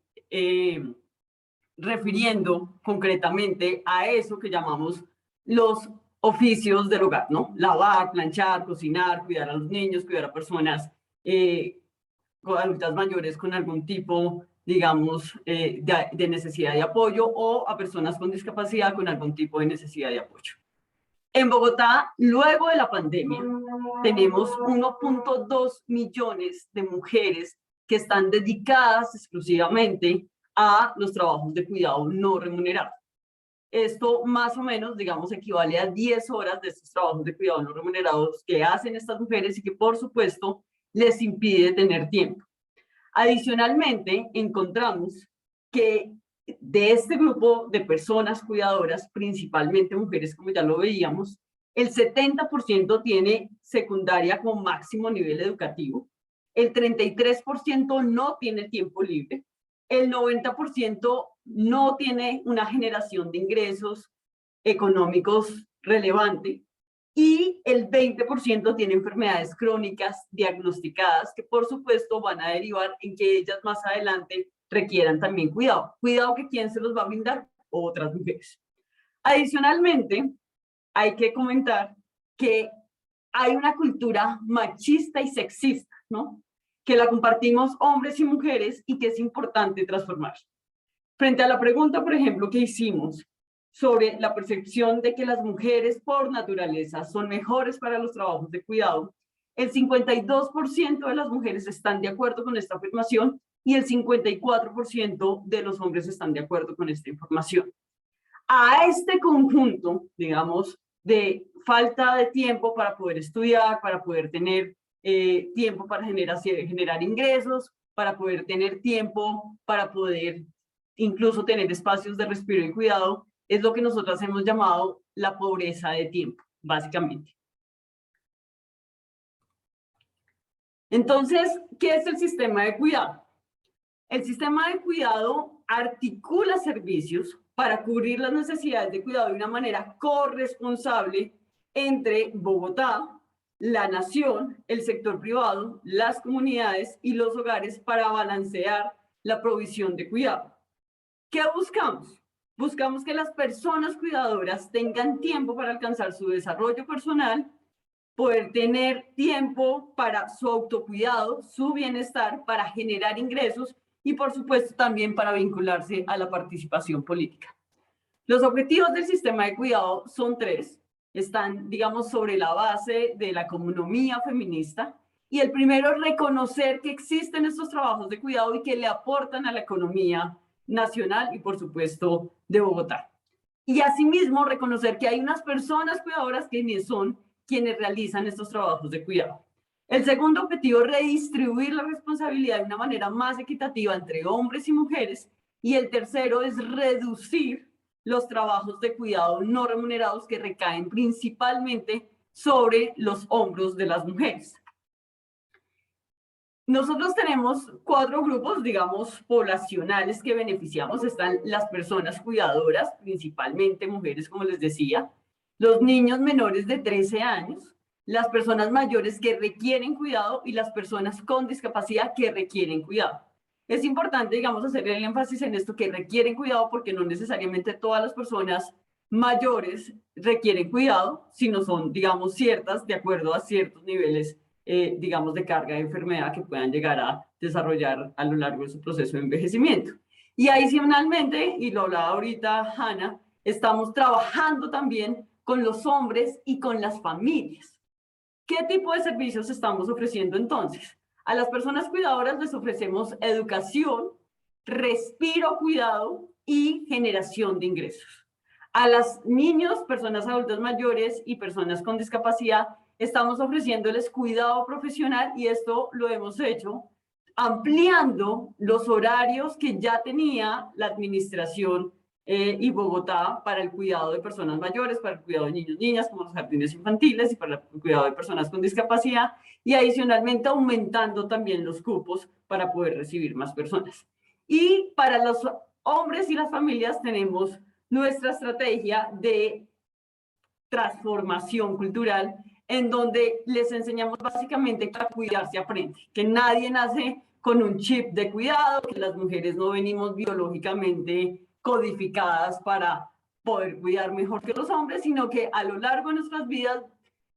refiriendo concretamente a eso que llamamos los oficios del hogar, ¿no? Lavar, planchar, cocinar, cuidar a los niños, cuidar a personas adultas mayores con algún tipo, digamos, de necesidad de apoyo o a personas con discapacidad con algún tipo de necesidad de apoyo. En Bogotá, luego de la pandemia, tenemos 1.2 millones de mujeres que están dedicadas exclusivamente a los trabajos de cuidado no remunerado. Esto más o menos, digamos, equivale a 10 horas de estos trabajos de cuidado no remunerados que hacen estas mujeres y que, por supuesto, les impide tener tiempo. Adicionalmente, encontramos que de este grupo de personas cuidadoras, principalmente mujeres, como ya lo veíamos, el 70% tiene secundaria como máximo nivel educativo, el 33% no tiene tiempo libre, el 90% no tiene una generación de ingresos económicos relevante y el 20% tiene enfermedades crónicas diagnosticadas que por supuesto van a derivar en que ellas más adelante requieran también cuidado. Cuidado que ¿quién se los va a brindar? Otras mujeres. Adicionalmente, hay que comentar que hay una cultura machista y sexista, ¿no? Que la compartimos hombres y mujeres y que es importante transformar. Frente a la pregunta, por ejemplo, que hicimos sobre la percepción de que las mujeres por naturaleza son mejores para los trabajos de cuidado, el 52% de las mujeres están de acuerdo con esta afirmación y el 54% de los hombres están de acuerdo con esta información. A este conjunto, digamos, de falta de tiempo para poder estudiar, para poder tener tiempo para generar ingresos, para poder tener tiempo, para poder incluso tener espacios de respiro y cuidado, es lo que nosotros hemos llamado la pobreza de tiempo, básicamente. Entonces, ¿qué es el sistema de cuidado? El sistema de cuidado articula servicios para cubrir las necesidades de cuidado de una manera corresponsable entre Bogotá, la nación, el sector privado, las comunidades y los hogares para balancear la provisión de cuidado. ¿Qué buscamos? Buscamos que las personas cuidadoras tengan tiempo para alcanzar su desarrollo personal, poder tener tiempo para su autocuidado, su bienestar, para generar ingresos y, por supuesto, también para vincularse a la participación política. Los objetivos del sistema de cuidado son 3. Están, digamos, sobre la base de la economía feminista. Y el primero es reconocer que existen estos trabajos de cuidado y que le aportan a la economía nacional y, por supuesto, de Bogotá. Y asimismo, reconocer que hay unas personas cuidadoras que son quienes realizan estos trabajos de cuidado. El segundo objetivo es redistribuir la responsabilidad de una manera más equitativa entre hombres y mujeres. Y el tercero es reducir los trabajos de cuidado no remunerados que recaen principalmente sobre los hombros de las mujeres. Nosotros tenemos 4 grupos, digamos, poblacionales que beneficiamos. Están las personas cuidadoras, principalmente mujeres, como les decía, los niños menores de 13 años, las personas mayores que requieren cuidado y las personas con discapacidad que requieren cuidado. Es importante, digamos, hacer el énfasis en esto que requieren cuidado porque no necesariamente todas las personas mayores requieren cuidado, sino son, digamos, ciertas de acuerdo a ciertos niveles digamos, de carga de enfermedad que puedan llegar a desarrollar a lo largo de su proceso de envejecimiento. Y adicionalmente, y lo hablaba ahorita Hannah, estamos trabajando también con los hombres y con las familias. ¿Qué tipo de servicios estamos ofreciendo entonces? A las personas cuidadoras les ofrecemos educación, respiro cuidado y generación de ingresos. A los niños, personas adultas mayores y personas con discapacidad estamos ofreciéndoles cuidado profesional y esto lo hemos hecho ampliando los horarios que ya tenía la administración y Bogotá para el cuidado de personas mayores, para el cuidado de niños, niñas, como los jardines infantiles y para el cuidado de personas con discapacidad y adicionalmente aumentando también los cupos para poder recibir más personas. Y para los hombres y las familias tenemos nuestra estrategia de transformación cultural en donde les enseñamos básicamente que a cuidar se aprende, que nadie nace con un chip de cuidado, que las mujeres no venimos biológicamente codificadas para poder cuidar mejor que los hombres, sino que a lo largo de nuestras vidas,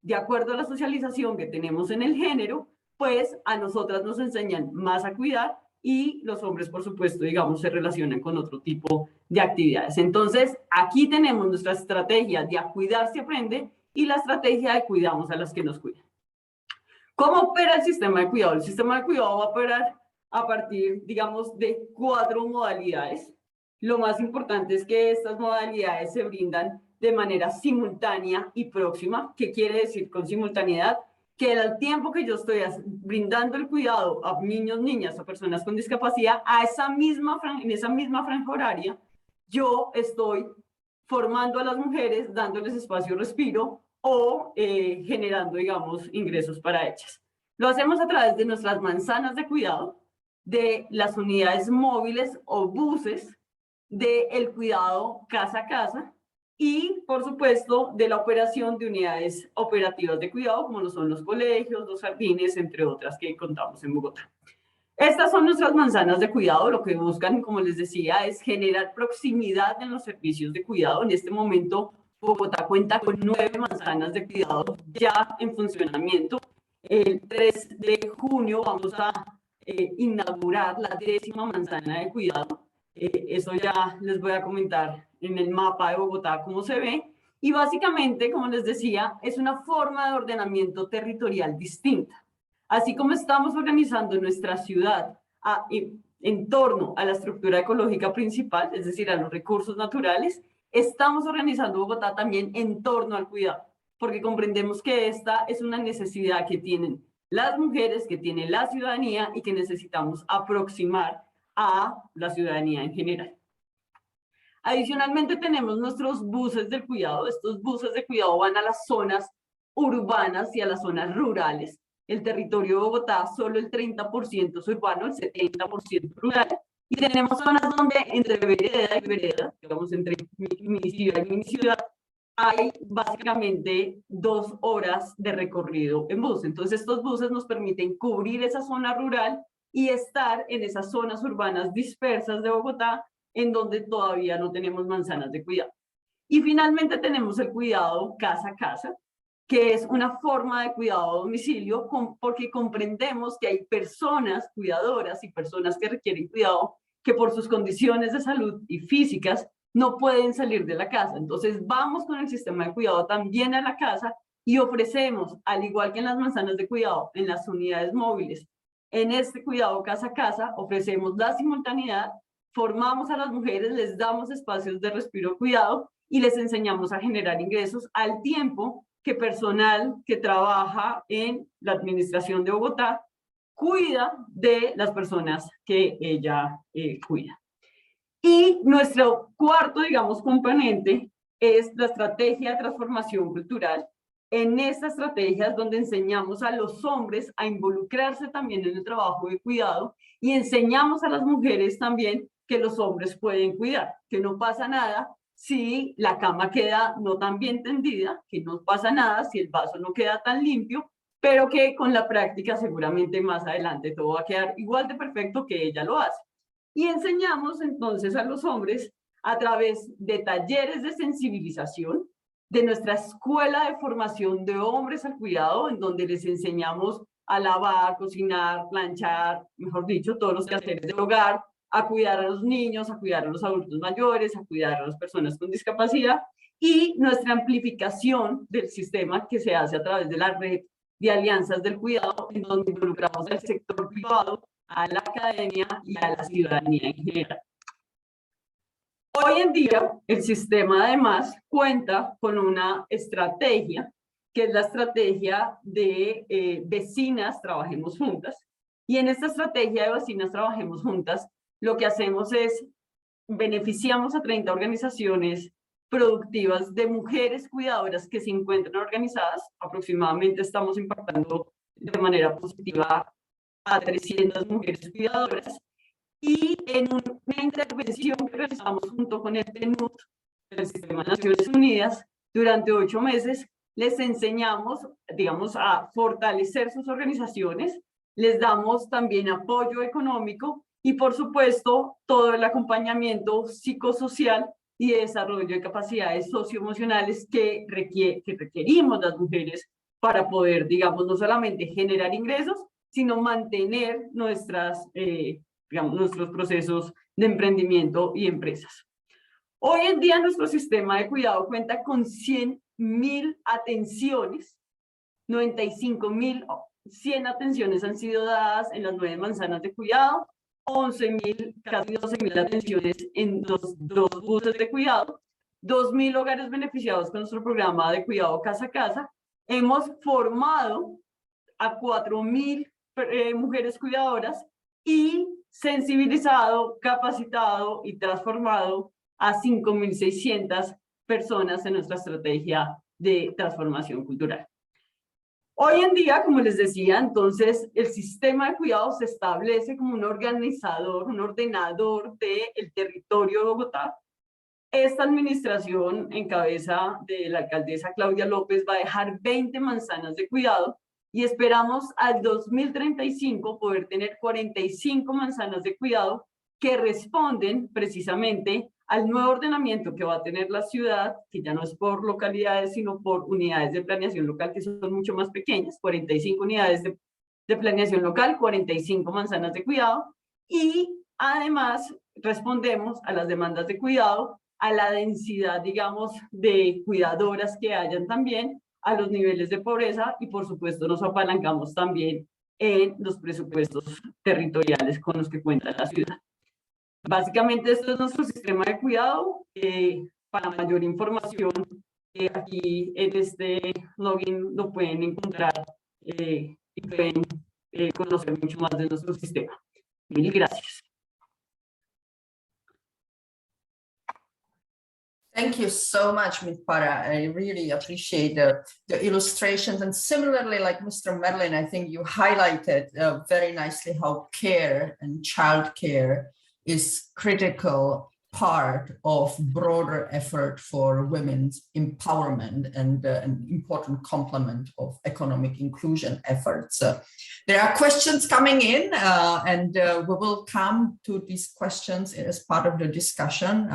de acuerdo a la socialización que tenemos en el género, pues a nosotras nos enseñan más a cuidar y los hombres, por supuesto, digamos, se relacionan con otro tipo de actividades. Entonces, aquí tenemos nuestra estrategia de a cuidar se aprende y la estrategia de cuidamos a las que nos cuidan. ¿Cómo opera el sistema de cuidado? El sistema de cuidado va a operar a partir, digamos, de 4 modalidades. Lo más importante es que estas modalidades se brindan de manera simultánea y próxima. ¿Qué quiere decir con simultaneidad? Que al tiempo que yo estoy brindando el cuidado a niños, niñas o personas con discapacidad, en esa misma franja horaria, yo estoy formando a las mujeres, dándoles espacio respiro o generando, digamos, ingresos para ellas. Lo hacemos a través de nuestras manzanas de cuidado, de las unidades móviles o buses, del cuidado casa a casa y, por supuesto, de la operación de unidades operativas de cuidado, como lo son los colegios, los jardines, entre otras que contamos en Bogotá. Estas son nuestras manzanas de cuidado. Lo que buscan, como les decía, es generar proximidad en los servicios de cuidado. En este momento, Bogotá cuenta con 9 manzanas de cuidado ya en funcionamiento. El 3 de junio vamos a inaugurar la 10ª manzana de cuidado. Eso ya les voy a comentar en el mapa de Bogotá cómo se ve. Y básicamente, como les decía, es una forma de ordenamiento territorial distinta. Así como estamos organizando nuestra ciudad en torno a la estructura ecológica principal, es decir, a los recursos naturales, estamos organizando Bogotá también en torno al cuidado, porque comprendemos que esta es una necesidad que tienen las mujeres, que tiene la ciudadanía y que necesitamos aproximar a la ciudadanía en general. Adicionalmente tenemos nuestros buses del cuidado. Estos buses de cuidado van a las zonas urbanas y a las zonas rurales. El territorio de Bogotá, solo el 30% es urbano, el 70% rural. Y tenemos zonas donde entre vereda y vereda, digamos entre mi ciudad y mi ciudad, hay básicamente 2 horas de recorrido en bus. Entonces estos buses nos permiten cubrir esa zona rural y estar en esas zonas urbanas dispersas de Bogotá, en donde todavía no tenemos manzanas de cuidado. Y finalmente tenemos el cuidado casa a casa, que es una forma de cuidado a domicilio, porque comprendemos que hay personas cuidadoras y personas que requieren cuidado que por sus condiciones de salud y físicas no pueden salir de la casa. Entonces vamos con el sistema de cuidado también a la casa y ofrecemos, al igual que en las manzanas de cuidado, en las unidades móviles, en este cuidado casa a casa, ofrecemos la simultaneidad, formamos a las mujeres, les damos espacios de respiro cuidado y les enseñamos a generar ingresos al tiempo que personal que trabaja en la administración de Bogotá, cuida de las personas que ella cuida. Y nuestro cuarto, digamos, componente es la estrategia de transformación cultural. En esta estrategia es donde enseñamos a los hombres a involucrarse también en el trabajo de cuidado y enseñamos a las mujeres también que los hombres pueden cuidar, que no pasa nada si la cama queda no tan bien tendida, que no pasa nada si el vaso no queda tan limpio, pero que con la práctica seguramente más adelante todo va a quedar igual de perfecto que ella lo hace. Y enseñamos entonces a los hombres a través de talleres de sensibilización, de nuestra escuela de formación de hombres al cuidado, en donde les enseñamos a lavar, cocinar, planchar, mejor dicho, todos los quehaceres del hogar, a cuidar a los niños, a cuidar a los adultos mayores, a cuidar a las personas con discapacidad, y nuestra amplificación del sistema que se hace a través de la red de alianzas del cuidado, en donde involucramos al sector privado, a la academia y a la ciudadanía en general. Hoy en día, el sistema además cuenta con una estrategia, que es la estrategia de Vecinas Trabajemos Juntas. Y en esta estrategia de Vecinas Trabajemos Juntas, lo que hacemos es beneficiamos a 30 organizaciones productivas de mujeres cuidadoras que se encuentran organizadas. Aproximadamente estamos impactando de manera positiva a 300 mujeres cuidadoras. Y en una intervención que realizamos junto con el PNUD del Sistema de Naciones Unidas, durante 8 meses, les enseñamos, digamos, a fortalecer sus organizaciones, les damos también apoyo económico y, por supuesto, todo el acompañamiento psicosocial y de desarrollo de capacidades socioemocionales que requerimos las mujeres para poder, digamos, no solamente generar ingresos, sino mantener nuestros procesos de emprendimiento y empresas. Hoy en día nuestro sistema de cuidado cuenta con 100.000 atenciones, 95.100 atenciones han sido dadas en las 9 manzanas de cuidado, 11.000, casi 12.000 atenciones en los 2 buses de cuidado, 2.000 hogares beneficiados con nuestro programa de cuidado casa a casa. Hemos formado a 4.000 mujeres cuidadoras y sensibilizado, capacitado y transformado a 5.600 personas en nuestra estrategia de transformación cultural. Hoy en día, como les decía, entonces el sistema de cuidado se establece como un organizador, un ordenador del territorio de Bogotá. Esta administración, en cabeza de la alcaldesa Claudia López, va a dejar 20 manzanas de cuidado y esperamos al 2035 poder tener 45 manzanas de cuidado que responden precisamente al nuevo ordenamiento que va a tener la ciudad, que ya no es por localidades, sino por unidades de planeación local, que son mucho más pequeñas, 45 unidades de planeación local, 45 manzanas de cuidado, y además respondemos a las demandas de cuidado, a la densidad, digamos, de cuidadoras que hayan también, a los niveles de pobreza, y por supuesto nos apalancamos también en los presupuestos territoriales con los que cuenta la ciudad. Básicamente esto es nuestro sistema de cuidado. Para mayor información, aquí en este login lo pueden encontrar y pueden conocer mucho más de nuestro sistema. Mil gracias. Thank you so much, Ms. Para. I really appreciate the illustrations. And similarly, like Mr. Merlin, I think you highlighted very nicely how care and childcare is critical part of broader effort for women's empowerment and an important complement of economic inclusion efforts. There are questions coming in and we will come to these questions as part of the discussion.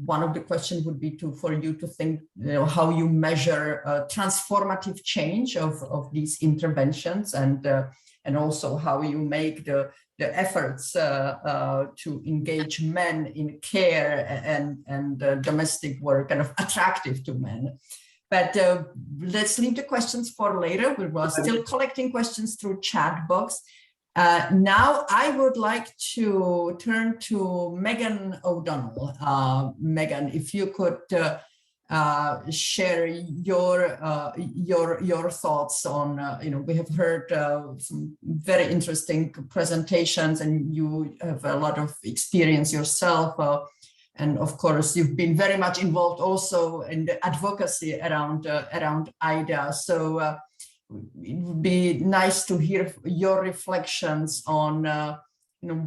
One of the questions would be for you to think, how you measure transformative change of these interventions, and also how you make the efforts to engage men in care and domestic work kind of attractive to men. But let's leave the questions for later. We were still collecting questions through chat box. Now I would like to turn to Megan O'Donnell. Megan, if you could share your thoughts on, we have heard some very interesting presentations, and you have a lot of experience yourself. And of course, you've been very much involved also in the advocacy around IDA. So it would be nice to hear your reflections on,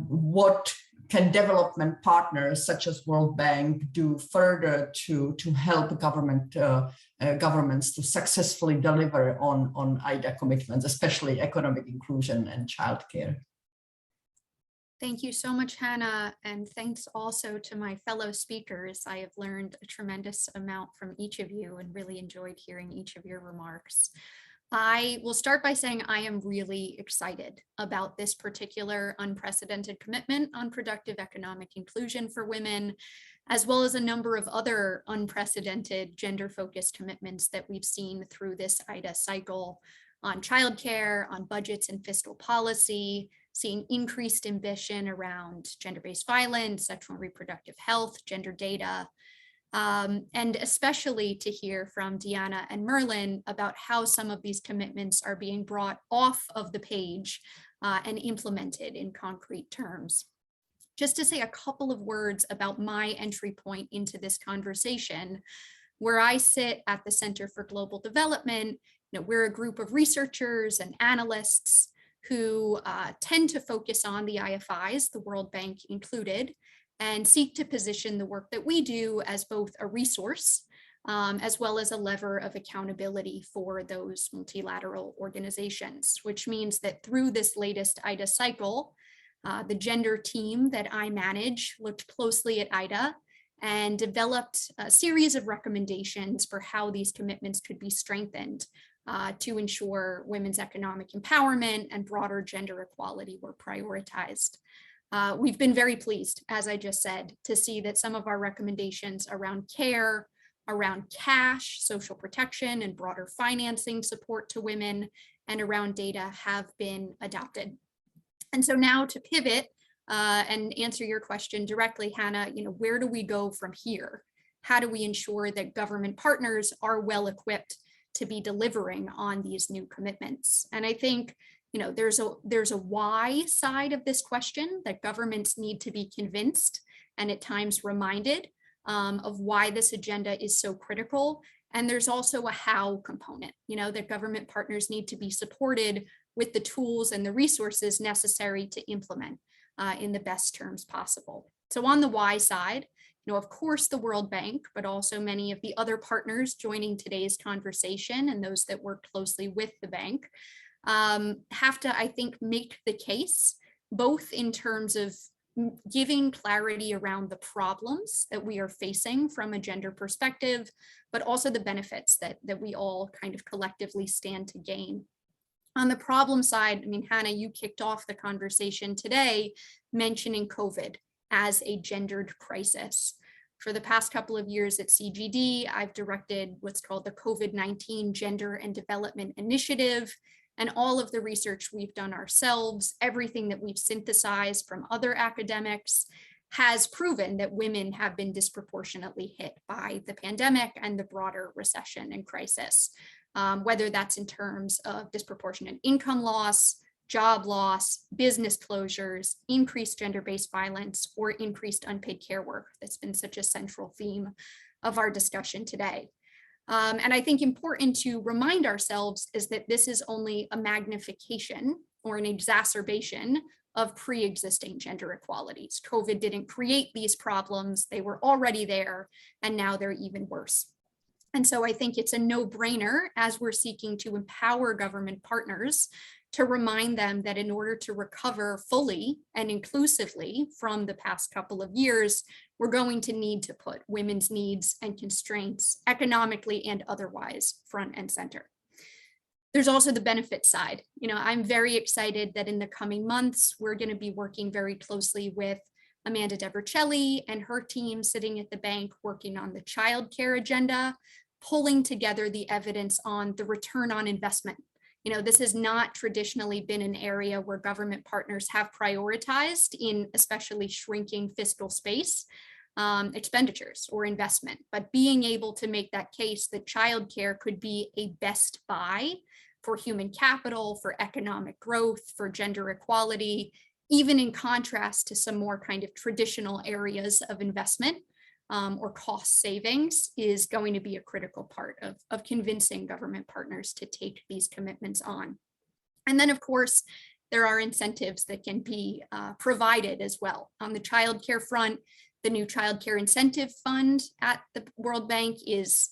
what can development partners such as World Bank do further to help governments to successfully deliver on IDA commitments, especially economic inclusion and childcare. Thank you so much, Hannah, and thanks also to my fellow speakers. I have learned a tremendous amount from each of you and really enjoyed hearing each of your remarks. I will start by saying I am really excited about this particular unprecedented commitment on productive economic inclusion for women, as well as a number of other unprecedented gender-focused commitments that we've seen through this IDA cycle on childcare, on budgets and fiscal policy, seeing increased ambition around gender-based violence, sexual and reproductive health, gender data, and especially to hear from Deanna and Merlin about how some of these commitments are being brought off of the page and implemented in concrete terms. Just to say a couple of words about my entry point into this conversation, where I sit at the Center for Global Development, we're a group of researchers and analysts who tend to focus on the IFIs, the World Bank included, and seek to position the work that we do as both a resource as well as a lever of accountability for those multilateral organizations, which means that through this latest IDA cycle, the gender team that I manage looked closely at IDA and developed a series of recommendations for how these commitments could be strengthened to ensure women's economic empowerment and broader gender equality were prioritized. We've been very pleased, as I just said, to see that some of our recommendations around care, around cash, social protection, and broader financing support to women, and around data have been adopted. And so now to pivot and answer your question directly, Hannah, where do we go from here? How do we ensure that government partners are well equipped to be delivering on these new commitments? And I think there's a why side of this question, that governments need to be convinced and at times reminded of why this agenda is so critical. And there's also a how component, that government partners need to be supported with the tools and the resources necessary to implement in the best terms possible. So on the why side, of course, the World Bank, but also many of the other partners joining today's conversation and those that work closely with the bank have to, I think, make the case, both in terms of giving clarity around the problems that we are facing from a gender perspective, but also the benefits that we all kind of collectively stand to gain. On the problem side, Hannah, you kicked off the conversation today mentioning COVID as a gendered crisis. For the past couple of years at CGD, I've directed what's called the COVID-19 Gender and Development Initiative, and all of the research we've done ourselves, everything that we've synthesized from other academics, has proven that women have been disproportionately hit by the pandemic and the broader recession and crisis, whether that's in terms of disproportionate income loss, job loss, business closures, increased gender-based violence, or increased unpaid care work. That's been such a central theme of our discussion today. And I think important to remind ourselves is that this is only a magnification or an exacerbation of pre-existing gender inequalities. COVID didn't create these problems, they were already there, and now they're even worse. And so I think it's a no-brainer as we're seeking to empower government partners to remind them that in order to recover fully and inclusively from the past couple of years, we're going to need to put women's needs and constraints economically and otherwise front and center. There's also the benefit side. I'm very excited that in the coming months, we're going to be working very closely with Amanda Devercelli and her team sitting at the bank working on the childcare agenda, pulling together the evidence on the return on investment. This has not traditionally been an area where government partners have prioritized in especially shrinking fiscal space. expenditures or investment, but being able to make that case that childcare could be a best buy for human capital, for economic growth, for gender equality, even in contrast to some more kind of traditional areas of investment or cost savings, is going to be a critical part of convincing government partners to take these commitments on. And then, of course, there are incentives that can be provided as well. On the childcare front, the new Childcare Incentive Fund at the World Bank is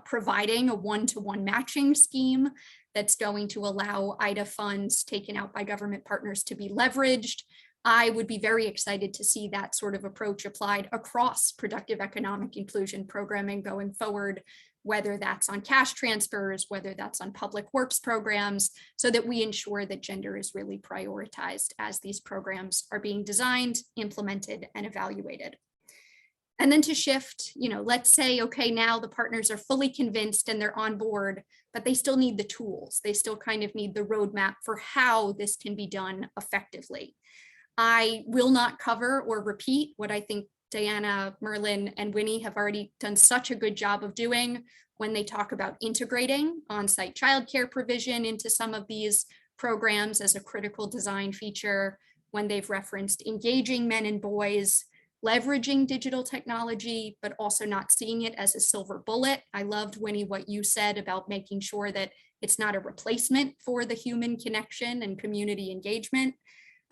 providing a one-to-one matching scheme that's going to allow IDA funds taken out by government partners to be leveraged. I would be very excited to see that sort of approach applied across productive economic inclusion programming going forward, whether that's on cash transfers, whether that's on public works programs, so that we ensure that gender is really prioritized as these programs are being designed, implemented, and evaluated. And then to shift, let's say, okay, now the partners are fully convinced and they're on board, but they still need the tools. They still kind of need the roadmap for how this can be done effectively. I will not cover or repeat what I think Diana, Merlin, and Winnie have already done such a good job of doing when they talk about integrating on-site childcare provision into some of these programs as a critical design feature, when they've referenced engaging men and boys, leveraging digital technology, but also not seeing it as a silver bullet. I loved, Winnie, what you said about making sure that it's not a replacement for the human connection and community engagement.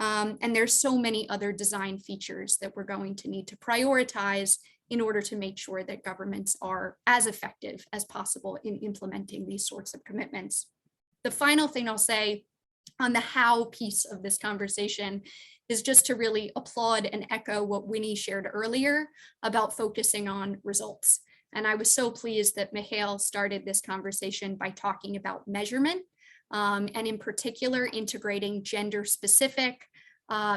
And there's so many other design features that we're going to need to prioritize in order to make sure that governments are as effective as possible in implementing these sorts of commitments. The final thing I'll say on the how piece of this conversation is just to really applaud and echo what Winnie shared earlier about focusing on results. And I was so pleased that Mihail started this conversation by talking about measurement. And in particular, integrating gender-specific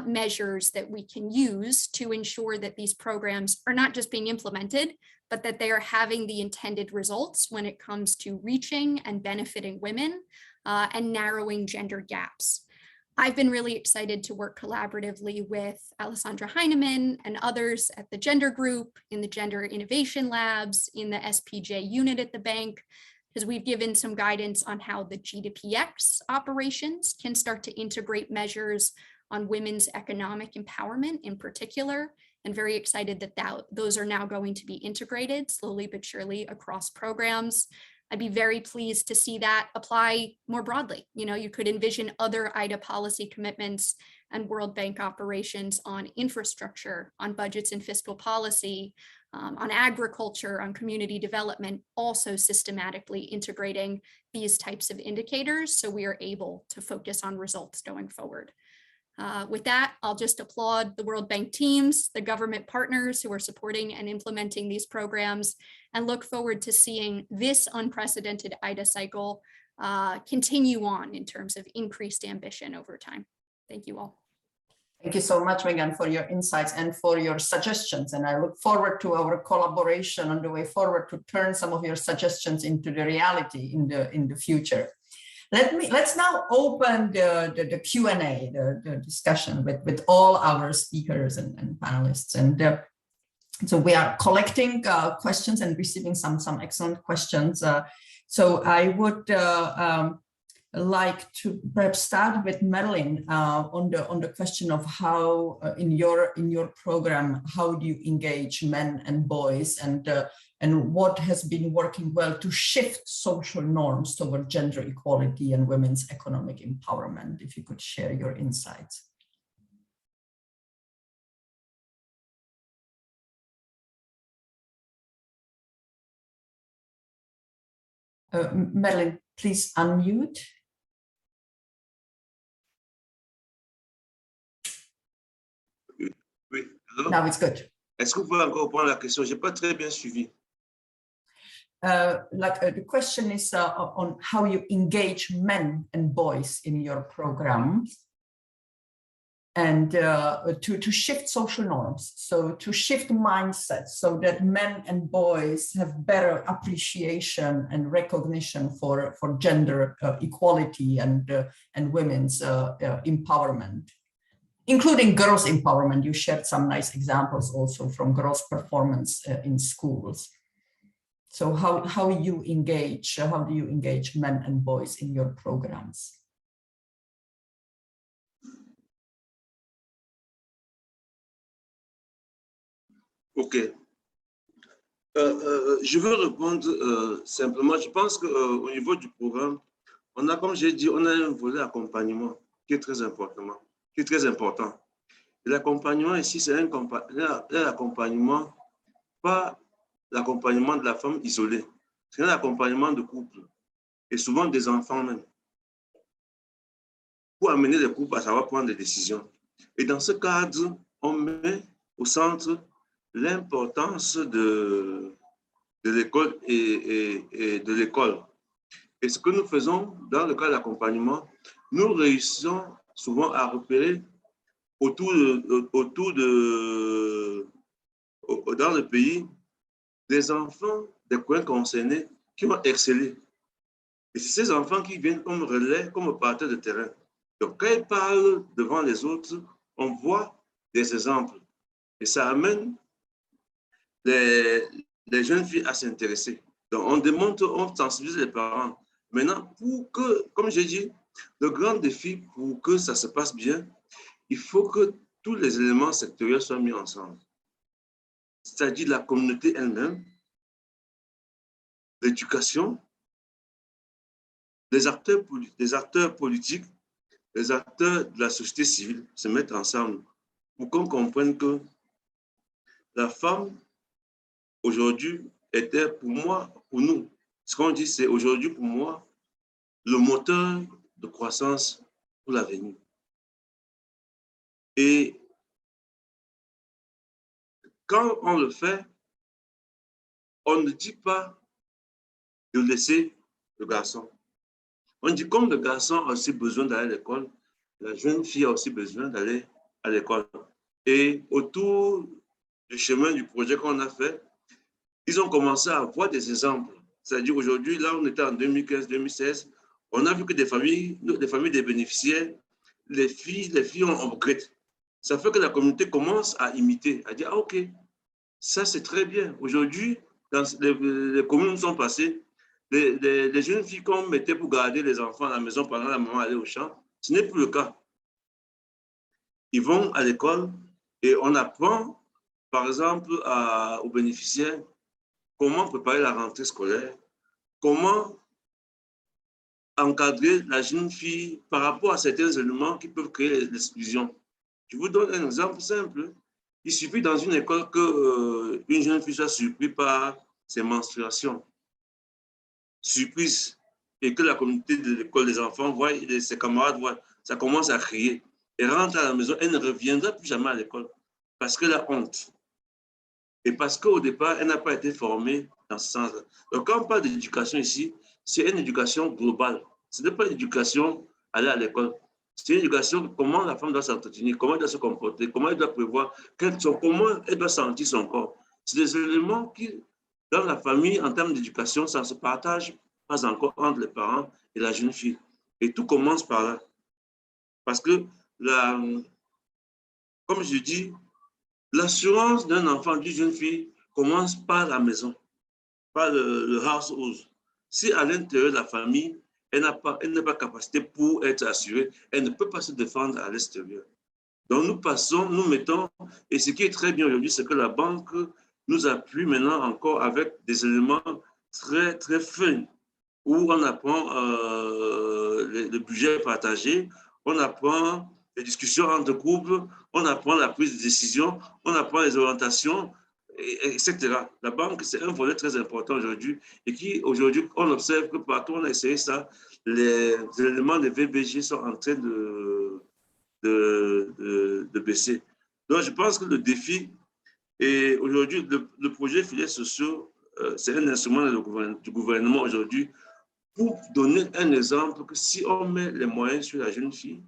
measures that we can use to ensure that these programs are not just being implemented, but that they are having the intended results when it comes to reaching and benefiting women and narrowing gender gaps. I've been really excited to work collaboratively with Alessandra Heinemann and others at the Gender Group, in the Gender Innovation Labs, in the SPJ unit at the bank, because we've given some guidance on how the G2PX operations can start to integrate measures on women's economic empowerment in particular, and very excited that those are now going to be integrated slowly but surely across programs. I'd be very pleased to see that apply more broadly. You could envision other IDA policy commitments and World Bank operations on infrastructure, on budgets and fiscal policy, on agriculture, on community development, also systematically integrating these types of indicators so we are able to focus on results going forward. With that, I'll just applaud the World Bank teams, the government partners who are supporting and implementing these programs, and look forward to seeing this unprecedented IDA cycle continue on in terms of increased ambition over time. Thank you all. Thank you so much, Megan, for your insights and for your suggestions. And I look forward to our collaboration on the way forward to turn some of your suggestions into the reality in the future. Let's now open the Q&A, the discussion with all our speakers and panelists. And so we are collecting questions and receiving some excellent questions. So I would like to perhaps start with Merlin on the question of how in your program, how do you engage men and boys, and what has been working well to shift social norms toward gender equality and women's economic empowerment? If you could share your insights. Merlin, please unmute. Oui, alors, now it's good. Est-ce que vous pouvez encore reprendre la question? Je n'ai pas très bien suivi. The question is on how you engage men and boys in your program, and to shift social norms, so to shift mindsets so that men and boys have better appreciation and recognition for gender equality and women's empowerment. including girls' empowerment. You shared some nice examples also from girls' performance in schools. So how do you engage men and boys in your programs? OK. Je veux répondre simplement. Je pense qu'au niveau du programme, on a, comme j'ai dit, on a un volet accompagnement qui est très important. Et l'accompagnement ici, c'est un accompagnement, pas l'accompagnement de la femme isolée, c'est un accompagnement de couple et souvent des enfants même, pour amener les couples à savoir prendre des décisions. Et dans ce cadre, on met au centre l'importance de l'école et de l'école. Et ce que nous faisons dans le cas d'accompagnement, nous réussissons souvent à repérer dans le pays des enfants des coins concernés qui ont excellé. Et c'est ces enfants qui viennent comme relais, comme partenaires de terrain. Donc, quand ils parlent devant les autres, on voit des exemples. Et ça amène les jeunes filles à s'intéresser. Donc, on démontre, on sensibilise les parents. Maintenant, pour que, comme j'ai dit, le grand défi pour que ça se passe bien, il faut que tous les éléments sectoriels soient mis ensemble. C'est-à-dire la communauté elle-même, l'éducation, les acteurs politiques, les acteurs de la société civile se mettent ensemble pour qu'on comprenne que la femme, aujourd'hui, était pour moi, pour nous, ce qu'on dit, c'est aujourd'hui pour moi le moteur de croissance pour l'avenir. Et quand on le fait, on ne dit pas de laisser le garçon. On dit comme le garçon a aussi besoin d'aller à l'école, la jeune fille a aussi besoin d'aller à l'école. Et autour du chemin du projet qu'on a fait, ils ont commencé à voir des exemples. C'est-à-dire aujourd'hui, là, on était en 2015-2016, on a vu que des familles des bénéficiaires, les filles ont upgrade. Ça fait que la communauté commence à imiter, à dire, ah, OK, ça c'est très bien. Aujourd'hui, dans les communes sont passées, les jeunes filles qu'on mettait pour garder les enfants à la maison pendant la maman allait au champ, ce n'est plus le cas. Ils vont à l'école et on apprend, par exemple, aux bénéficiaires comment préparer la rentrée scolaire, comment encadrer la jeune fille par rapport à certains éléments qui peuvent créer l'exclusion. Je vous donne un exemple simple. Il suffit dans une école qu'une jeune fille soit surprise par ses menstruations, surprise, et que la communauté de l'école des enfants voit, ses camarades voient, ça commence à crier. Elle rentre à la maison, elle ne reviendra plus jamais à l'école parce qu'elle a honte. Et parce qu'au départ, elle n'a pas été formée dans ce sens-là. Donc, quand on parle d'éducation ici, c'est une éducation globale. Ce n'est pas une éducation aller à l'école. C'est une éducation comment la femme doit s'entretenir, comment elle doit se comporter, comment elle doit prévoir, comment elle doit sentir son corps. C'est des éléments qui, dans la famille, en termes d'éducation, ça ne se partage pas encore entre les parents et la jeune fille. Et tout commence par là. Parce que, comme je dis, l'assurance d'un enfant, d'une jeune fille, commence par la maison, par le household. Si à l'intérieur de la famille, elle n'a pas capacité pour être assurée, elle ne peut pas se défendre à l'extérieur. Donc nous mettons, et ce qui est très bien aujourd'hui, c'est que la banque nous appuie maintenant encore avec des éléments très, très fins, où on apprend le budget partagé, on apprend les discussions entre groupes, on apprend la prise de décision, on apprend les orientations, etc. La banque, c'est un volet très important aujourd'hui et qui, aujourd'hui, on observe que partout on a essayé ça, les éléments de VBG sont en train de baisser. Donc, je pense que le défi, et aujourd'hui, le projet filières sociaux, c'est un instrument du gouvernement aujourd'hui pour donner un exemple que si on met les moyens sur la jeune fille,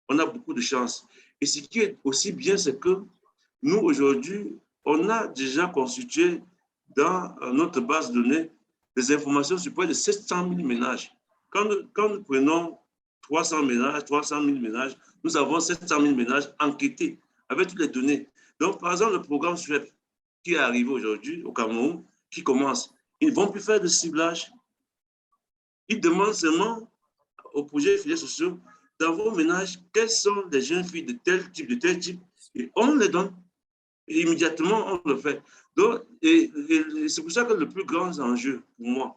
on a beaucoup de chance. Et ce qui est aussi bien, c'est que nous, aujourd'hui, on a déjà constitué dans notre base de données des informations sur près de 700 000 ménages. Quand nous prenons 300 ménages, 300 000 ménages. Nous avons 700 000 ménages enquêtés avec toutes les données. Donc, par exemple, le programme SWEP qui est arrivé aujourd'hui au Cameroun, qui commence, ils ne vont plus faire de ciblage. Ils demandent seulement aux projets filières sociaux dans vos ménages quelles sont les jeunes filles de tel type, et on les donne. Et immédiatement, on le fait. Donc, et c'est pour ça que le plus grand enjeu pour moi,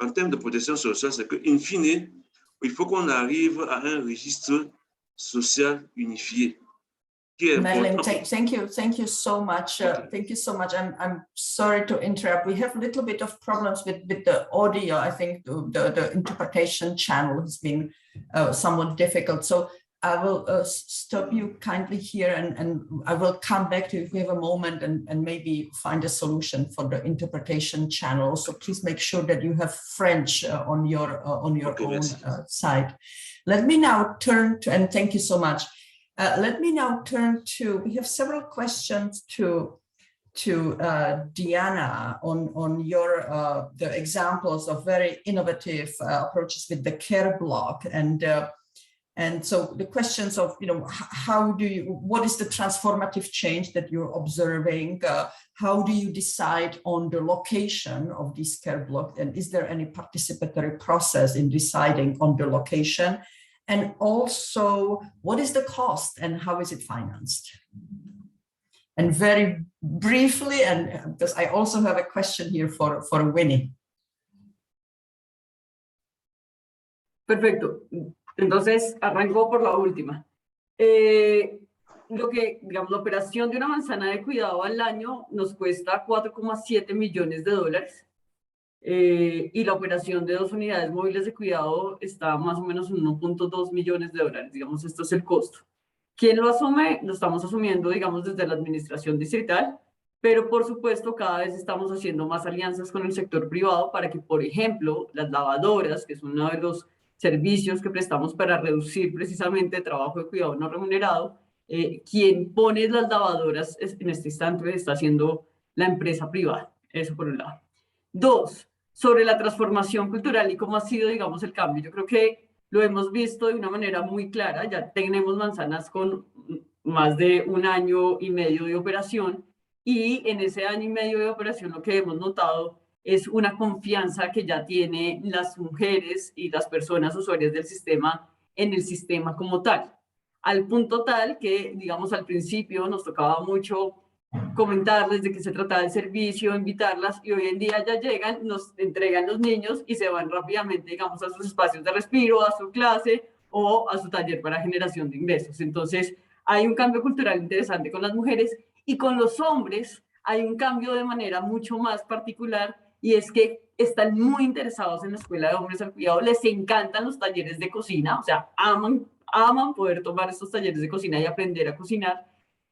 en termes de protection sociale, c'est qu'in fine, il faut qu'on arrive à un registre social unifié. Madeline, thank you so much. Thank you so much. I'm sorry to interrupt. We have a little bit of problems with the audio. I think the interpretation channel has been somewhat difficult. So I will stop you kindly here, and I will come back to you if we have a moment and maybe find a solution for the interpretation channel. So please make sure that you have French on your own side. Let me now turn to, and thank you so much. Let me now turn to, we have several questions to Diana on your the examples of very innovative approaches with the care block, and so the questions of, how do you, what is the transformative change that you're observing? How do you decide on the location of this care block, and is there any participatory process in deciding on the location? And also, what is the cost and how is it financed? And very briefly, and because I also have a question here for Winnie. Perfecto. Entonces, arranco por la última. Lo que, digamos, la operación de una manzana de cuidado al año nos cuesta 4,7 millones de dólares. Y la operación de 2 unidades móviles de cuidado está más o menos en 1,2 millones de dólares. Digamos, esto es el costo. ¿Quién lo asume? Lo estamos asumiendo, digamos, desde la administración distrital, pero por supuesto cada vez estamos haciendo más alianzas con el sector privado para que, por ejemplo, las lavadoras, que es uno de los servicios que prestamos para reducir precisamente el trabajo de cuidado no remunerado, quien pone las lavadoras en este instante está haciendo la empresa privada. Eso por un lado. 2, sobre la transformación cultural y cómo ha sido, digamos, el cambio. Yo creo que lo hemos visto de una manera muy clara. Ya tenemos manzanas con más de 1 año y medio de operación, y en ese 1 año y medio de operación lo que hemos notado es una confianza que ya tienen las mujeres y las personas usuarias del sistema en el sistema como tal. Al punto tal que, digamos, al principio nos tocaba mucho comentarles de qué se trataba el servicio, invitarlas, y hoy en día ya llegan, nos entregan los niños y se van rápidamente, digamos, a sus espacios de respiro, a su clase o a su taller para generación de ingresos. Entonces, hay un cambio cultural interesante con las mujeres, y con los hombres hay un cambio de manera mucho más particular, y es que están muy interesados en la Escuela de Hombres al Cuidado, les encantan los talleres de cocina, o sea, aman poder tomar estos talleres de cocina y aprender a cocinar.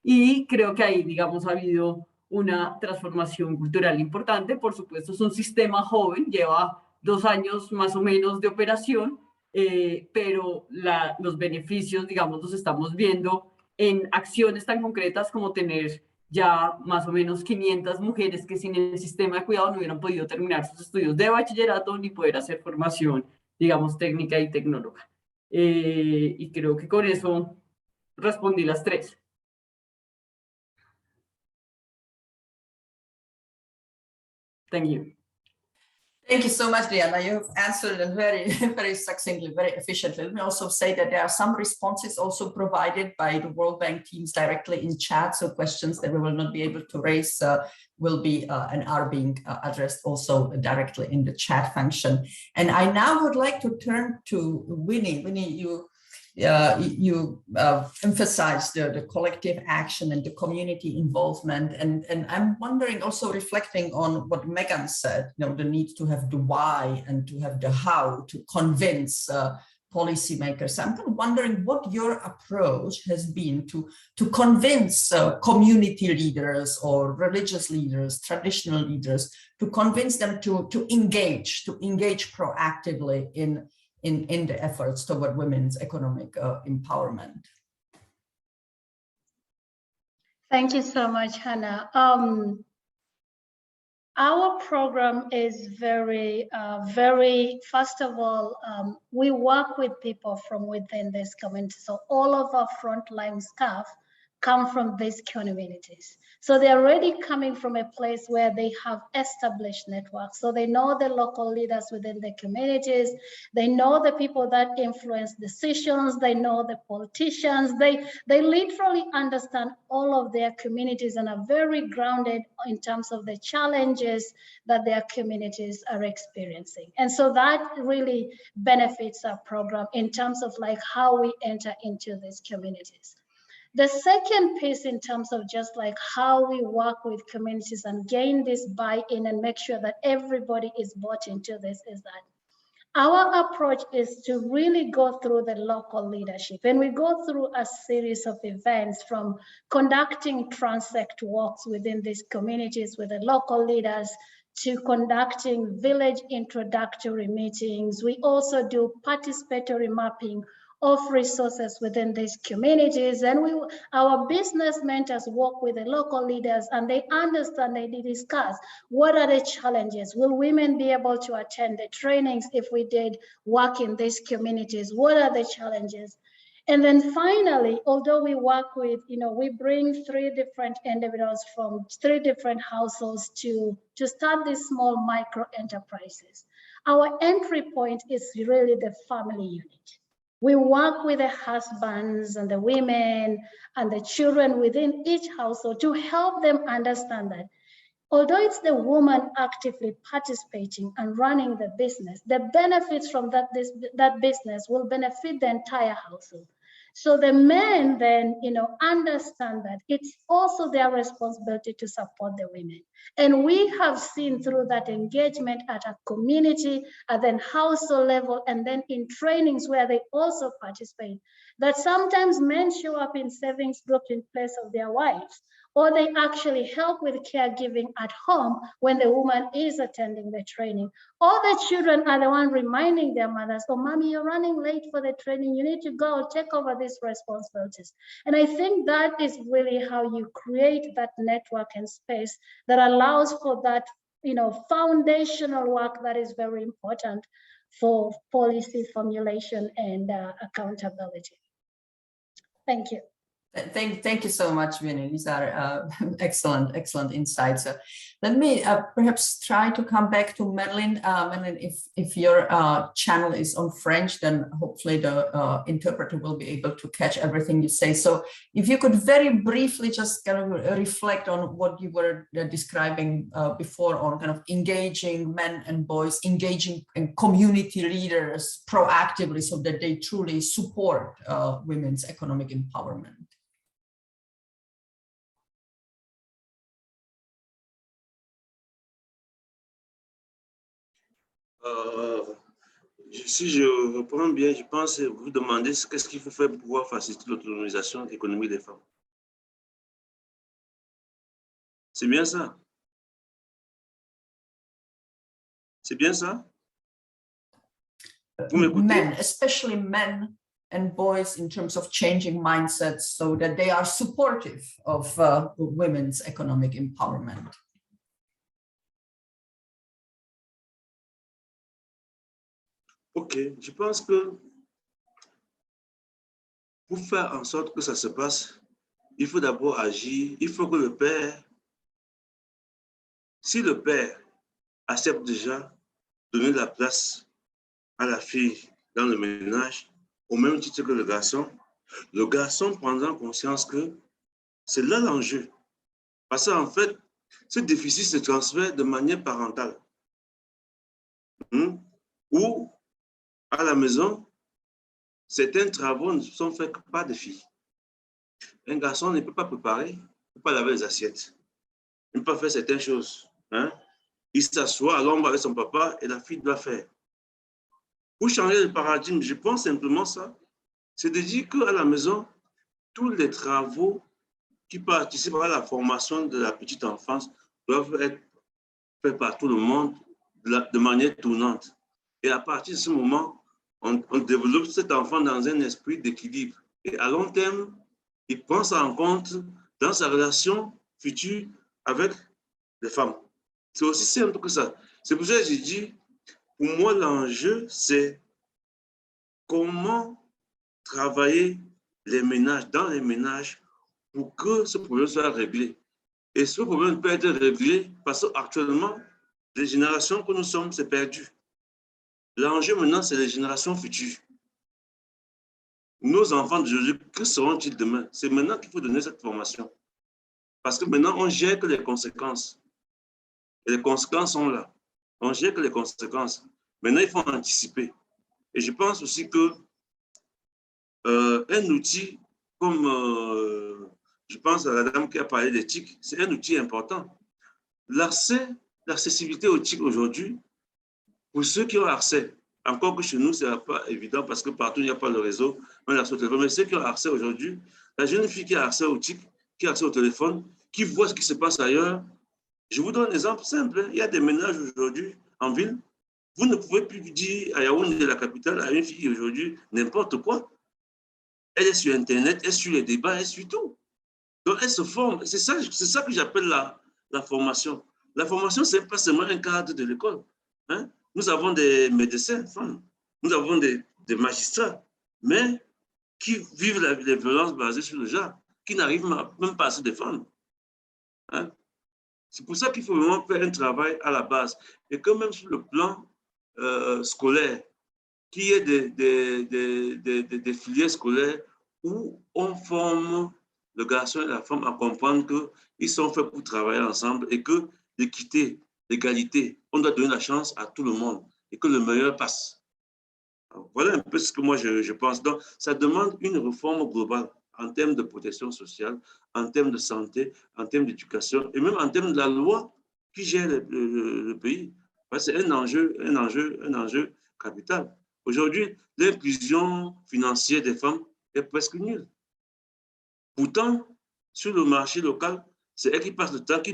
Y creo que ahí, digamos, ha habido una transformación cultural importante. Por supuesto, es un sistema joven, lleva 2 años más o menos de operación, pero los beneficios, digamos, los estamos viendo en acciones tan concretas como tener ya más o menos 500 mujeres que sin el sistema de cuidado no hubieran podido terminar sus estudios de bachillerato ni poder hacer formación, digamos, técnica y tecnológica. Y creo que con eso respondí las 3. Thank you. Thank you so much, Diana. You've answered it very, very succinctly, very efficiently. Let me also say that there are some responses also provided by the World Bank teams directly in chat. So questions that we will not be able to raise will be and are being addressed also directly in the chat function. And I now would like to turn to Winnie. Winnie, you emphasized the collective action and the community involvement, and I'm wondering, also reflecting on what Megan said, the need to have the why and to have the how to convince policymakers. I'm kind of wondering what your approach has been to convince community leaders or religious leaders, traditional leaders, to convince them to engage proactively in the efforts toward women's economic empowerment. Thank you so much, Hannah. Our program is very, first of all, we work with people from within this community. So all of our frontline staff come from these communities. So they're already coming from a place where they have established networks. So they know the local leaders within the communities. They know the people that influence decisions. They know the politicians. They literally understand all of their communities and are very grounded in terms of the challenges that their communities are experiencing. And so that really benefits our program in terms of like how we enter into these communities. The second piece in terms of just like how we work with communities and gain this buy-in and make sure that everybody is bought into this is that our approach is to really go through the local leadership. And we go through a series of events from conducting transect walks within these communities with the local leaders to conducting village introductory meetings. We also do participatory mapping of resources within these communities. And our business mentors work with the local leaders and they understand, they discuss what are the challenges. Will women be able to attend the trainings if we did work in these communities? What are the challenges? And then finally, although we work with, we bring 3 different individuals from 3 different households to start these small micro enterprises. Our entry point is really the family unit. We work with the husbands and the women and the children within each household to help them understand that although it's the woman actively participating and running the business, the benefits from that business will benefit the entire household. So the men then, understand that it's also their responsibility to support the women. And we have seen through that engagement at a community, at then household level, and then in trainings where they also participate, that sometimes men show up in savings groups in place of their wives, or they actually help with caregiving at home when the woman is attending the training. Or the children are the one reminding their mothers, oh, mommy, you're running late for the training. You need to go take over these responsibilities. And I think that is really how you create that network and space that allows for that, foundational work that is very important for policy formulation and accountability. Thank you. Thank you so much, Winnie. These are excellent insights. Let me perhaps try to come back to Madeline. And if your channel is on French, then hopefully the interpreter will be able to catch everything you say. So if you could very briefly just kind of reflect on what you were describing before on kind of engaging men and boys, engaging community leaders proactively so that they truly support women's economic empowerment. Si je reprends bien, je pense que vous demandez qu'est-ce qu'il faut faire pour pouvoir faciliter l'autonomisation économique des femmes. C'est bien ça? C'est bien ça? Vous m'écoutez? Men, especially men and boys in terms of changing mindsets so that they are supportive of women's economic empowerment. Ok, je pense que pour faire en sorte que ça se passe, il faut d'abord agir, il faut que le père, si le père accepte déjà de donner la place à la fille dans le ménage, au même titre que le garçon prendra conscience que c'est là l'enjeu. Parce qu'en fait, ce déficit se transfère de manière parentale. Ou à la maison, certains travaux ne sont faits que par des filles. Un garçon ne peut pas préparer, ne peut pas laver les assiettes, ne peut pas faire certaines choses. Il s'assoit à l'ombre avec son papa et la fille doit faire. Pour changer le paradigme, je pense simplement ça, c'est de dire qu'à la maison, tous les travaux qui participent à la formation de la petite enfance doivent être faits par tout le monde de manière tournante. Et à partir de ce moment, on développe cet enfant dans un esprit d'équilibre. Et à long terme, il prend ça en compte dans sa relation future avec les femmes. C'est aussi simple que ça. C'est pour ça que j'ai dit, pour moi, l'enjeu, c'est comment travailler les ménages, dans les ménages, pour que ce problème soit réglé. Et ce problème peut être réglé parce qu'actuellement, les générations que nous sommes, c'est perdu. L'enjeu maintenant, c'est les générations futures. Nos enfants d'aujourd'hui, que seront-ils demain? C'est maintenant qu'il faut donner cette formation. Parce que maintenant, on gère que les conséquences. Et les conséquences sont là. On gère que les conséquences. Maintenant, il faut anticiper. Et je pense aussi que un outil comme, je pense à la dame qui a parlé d'éthique, c'est un outil important. L'accessibilité aux TIC aujourd'hui, pour ceux qui ont accès, encore que chez nous, ce n'est pas évident parce que partout, il n'y a pas le réseau, mais ceux qui ont accès aujourd'hui, la jeune fille qui a accès au TIC, qui a accès au téléphone, qui voit ce qui se passe ailleurs. Je vous donne un exemple simple. Il y a des ménages aujourd'hui en ville. Vous ne pouvez plus dire à Yaoundé, la capitale, à une fille aujourd'hui, n'importe quoi. Elle est sur Internet, elle suit les débats, elle suit tout. Donc, elle se forme. C'est ça que j'appelle la formation. La formation, ce n'est pas seulement un cadre de l'école. Hein? Nous avons des médecins, femmes. Nous avons des magistrats, mais qui vivent les violences basées sur le genre, qui n'arrivent même pas à se défendre. Hein? C'est pour ça qu'il faut vraiment faire un travail à la base. Et que même sur le plan scolaire, qu'il y ait des filières scolaires où on forme le garçon et la femme à comprendre qu'ils sont faits pour travailler ensemble et que l'équité, l'égalité, on doit donner la chance à tout le monde et que le meilleur passe. Alors, voilà un peu ce que moi je pense. Donc, ça demande une réforme globale en termes de protection sociale, en termes de santé, en termes d'éducation et même en termes de la loi qui gère le pays. C'est un enjeu capital. Aujourd'hui, l'inclusion financière des femmes est presque nulle. Pourtant, sur le marché local, c'est elles qui passent le temps, qui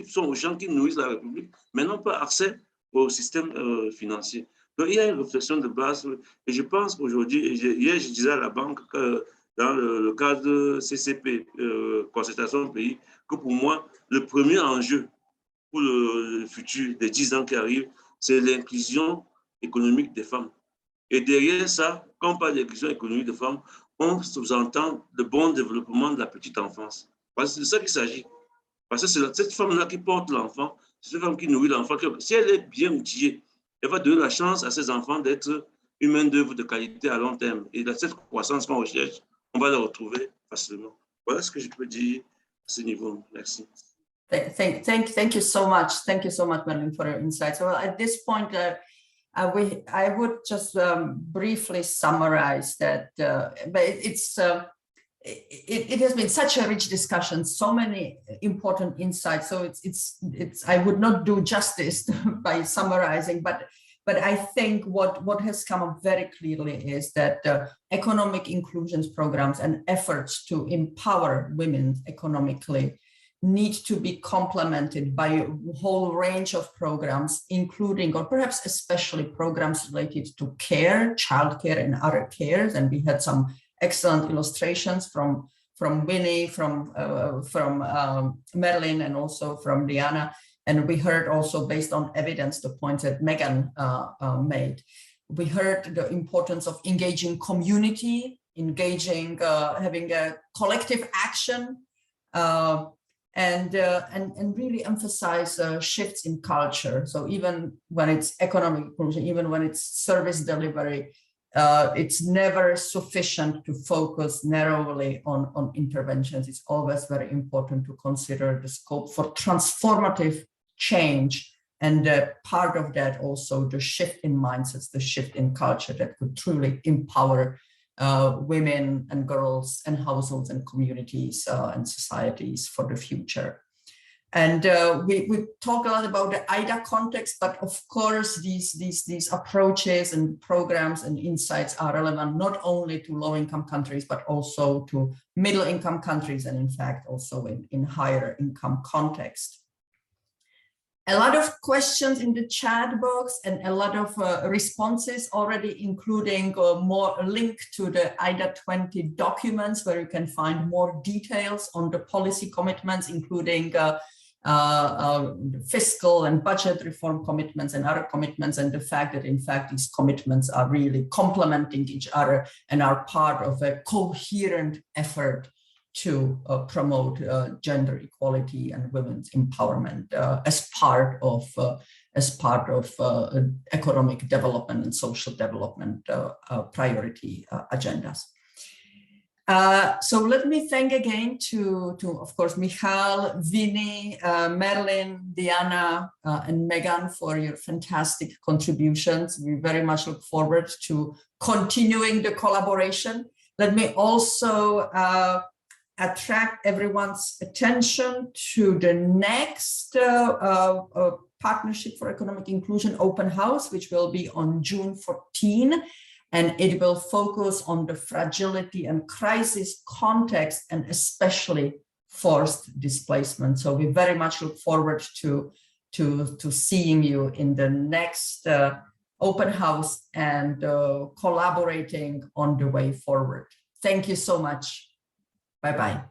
sont aux gens qui nourrissent la République, mais n'ont pas accès au système financier. Donc, il y a une réflexion de base. Et je pense qu'aujourd'hui, hier, je disais à la banque que dans le cadre de CCP, concertation pays, que pour moi, le premier enjeu pour le futur des 10 ans qui arrivent, c'est l'inclusion économique des femmes. Et derrière ça, quand on parle d'inclusion économique des femmes, on sous-entend le bon développement de la petite enfance. Parce que c'est de ça qu'il s'agit. Parce que c'est cette femme-là qui porte l'enfant, c'est cette femme qui nourrit l'enfant. Si elle est bien outillée, elle va donner la chance à ses enfants d'être une main-d'œuvre de qualité à long terme. Et cette croissance qu'on recherche, on va la retrouver facilement. Voilà ce que je peux dire à ce niveau. Merci. Thank you so much. Thank you so much, Merlin, for your insights. Well, at this point, I would just briefly summarize that, but it has been such a rich discussion, so many important insights. So I would not do justice by summarizing, but I think what has come up very clearly is that economic inclusion programs and efforts to empower women economically need to be complemented by a whole range of programs, including, or perhaps especially, programs related to care, childcare, and other cares. And we had some excellent illustrations from Winnie, from Merlin, and also from Diana. And we heard also, based on evidence, the points that Megan made. We heard the importance of engaging community, having a collective action, and really emphasize shifts in culture. So even when it's economic inclusion, even when it's service delivery, it's never sufficient to focus narrowly on interventions. It's always very important to consider the scope for transformative change, and part of that also the shift in mindsets, the shift in culture that could truly empower women and girls and households and communities and societies for the future. And we talk a lot about the IDA context, but of course these approaches and programs and insights are relevant not only to low-income countries, but also to middle-income countries, and in fact also in higher income context. A lot of questions in the chat box and a lot of responses already, including more link to the IDA20 documents where you can find more details on the policy commitments, including fiscal and budget reform commitments and other commitments, and the fact that in fact these commitments are really complementing each other and are part of a coherent effort to promote gender equality and women's empowerment as part of economic development and social development priority agendas. So let me thank again to of course, Michal, Winnie, Merlin, Diana, and Megan for your fantastic contributions. We very much look forward to continuing the collaboration. Let me also attract everyone's attention to the next Partnership for Economic Inclusion Open House, which will be on June 14. And it will focus on the fragility and crisis context, and especially forced displacement. So we very much look forward to seeing you in the next open house and collaborating on the way forward. Thank you so much. Bye-bye.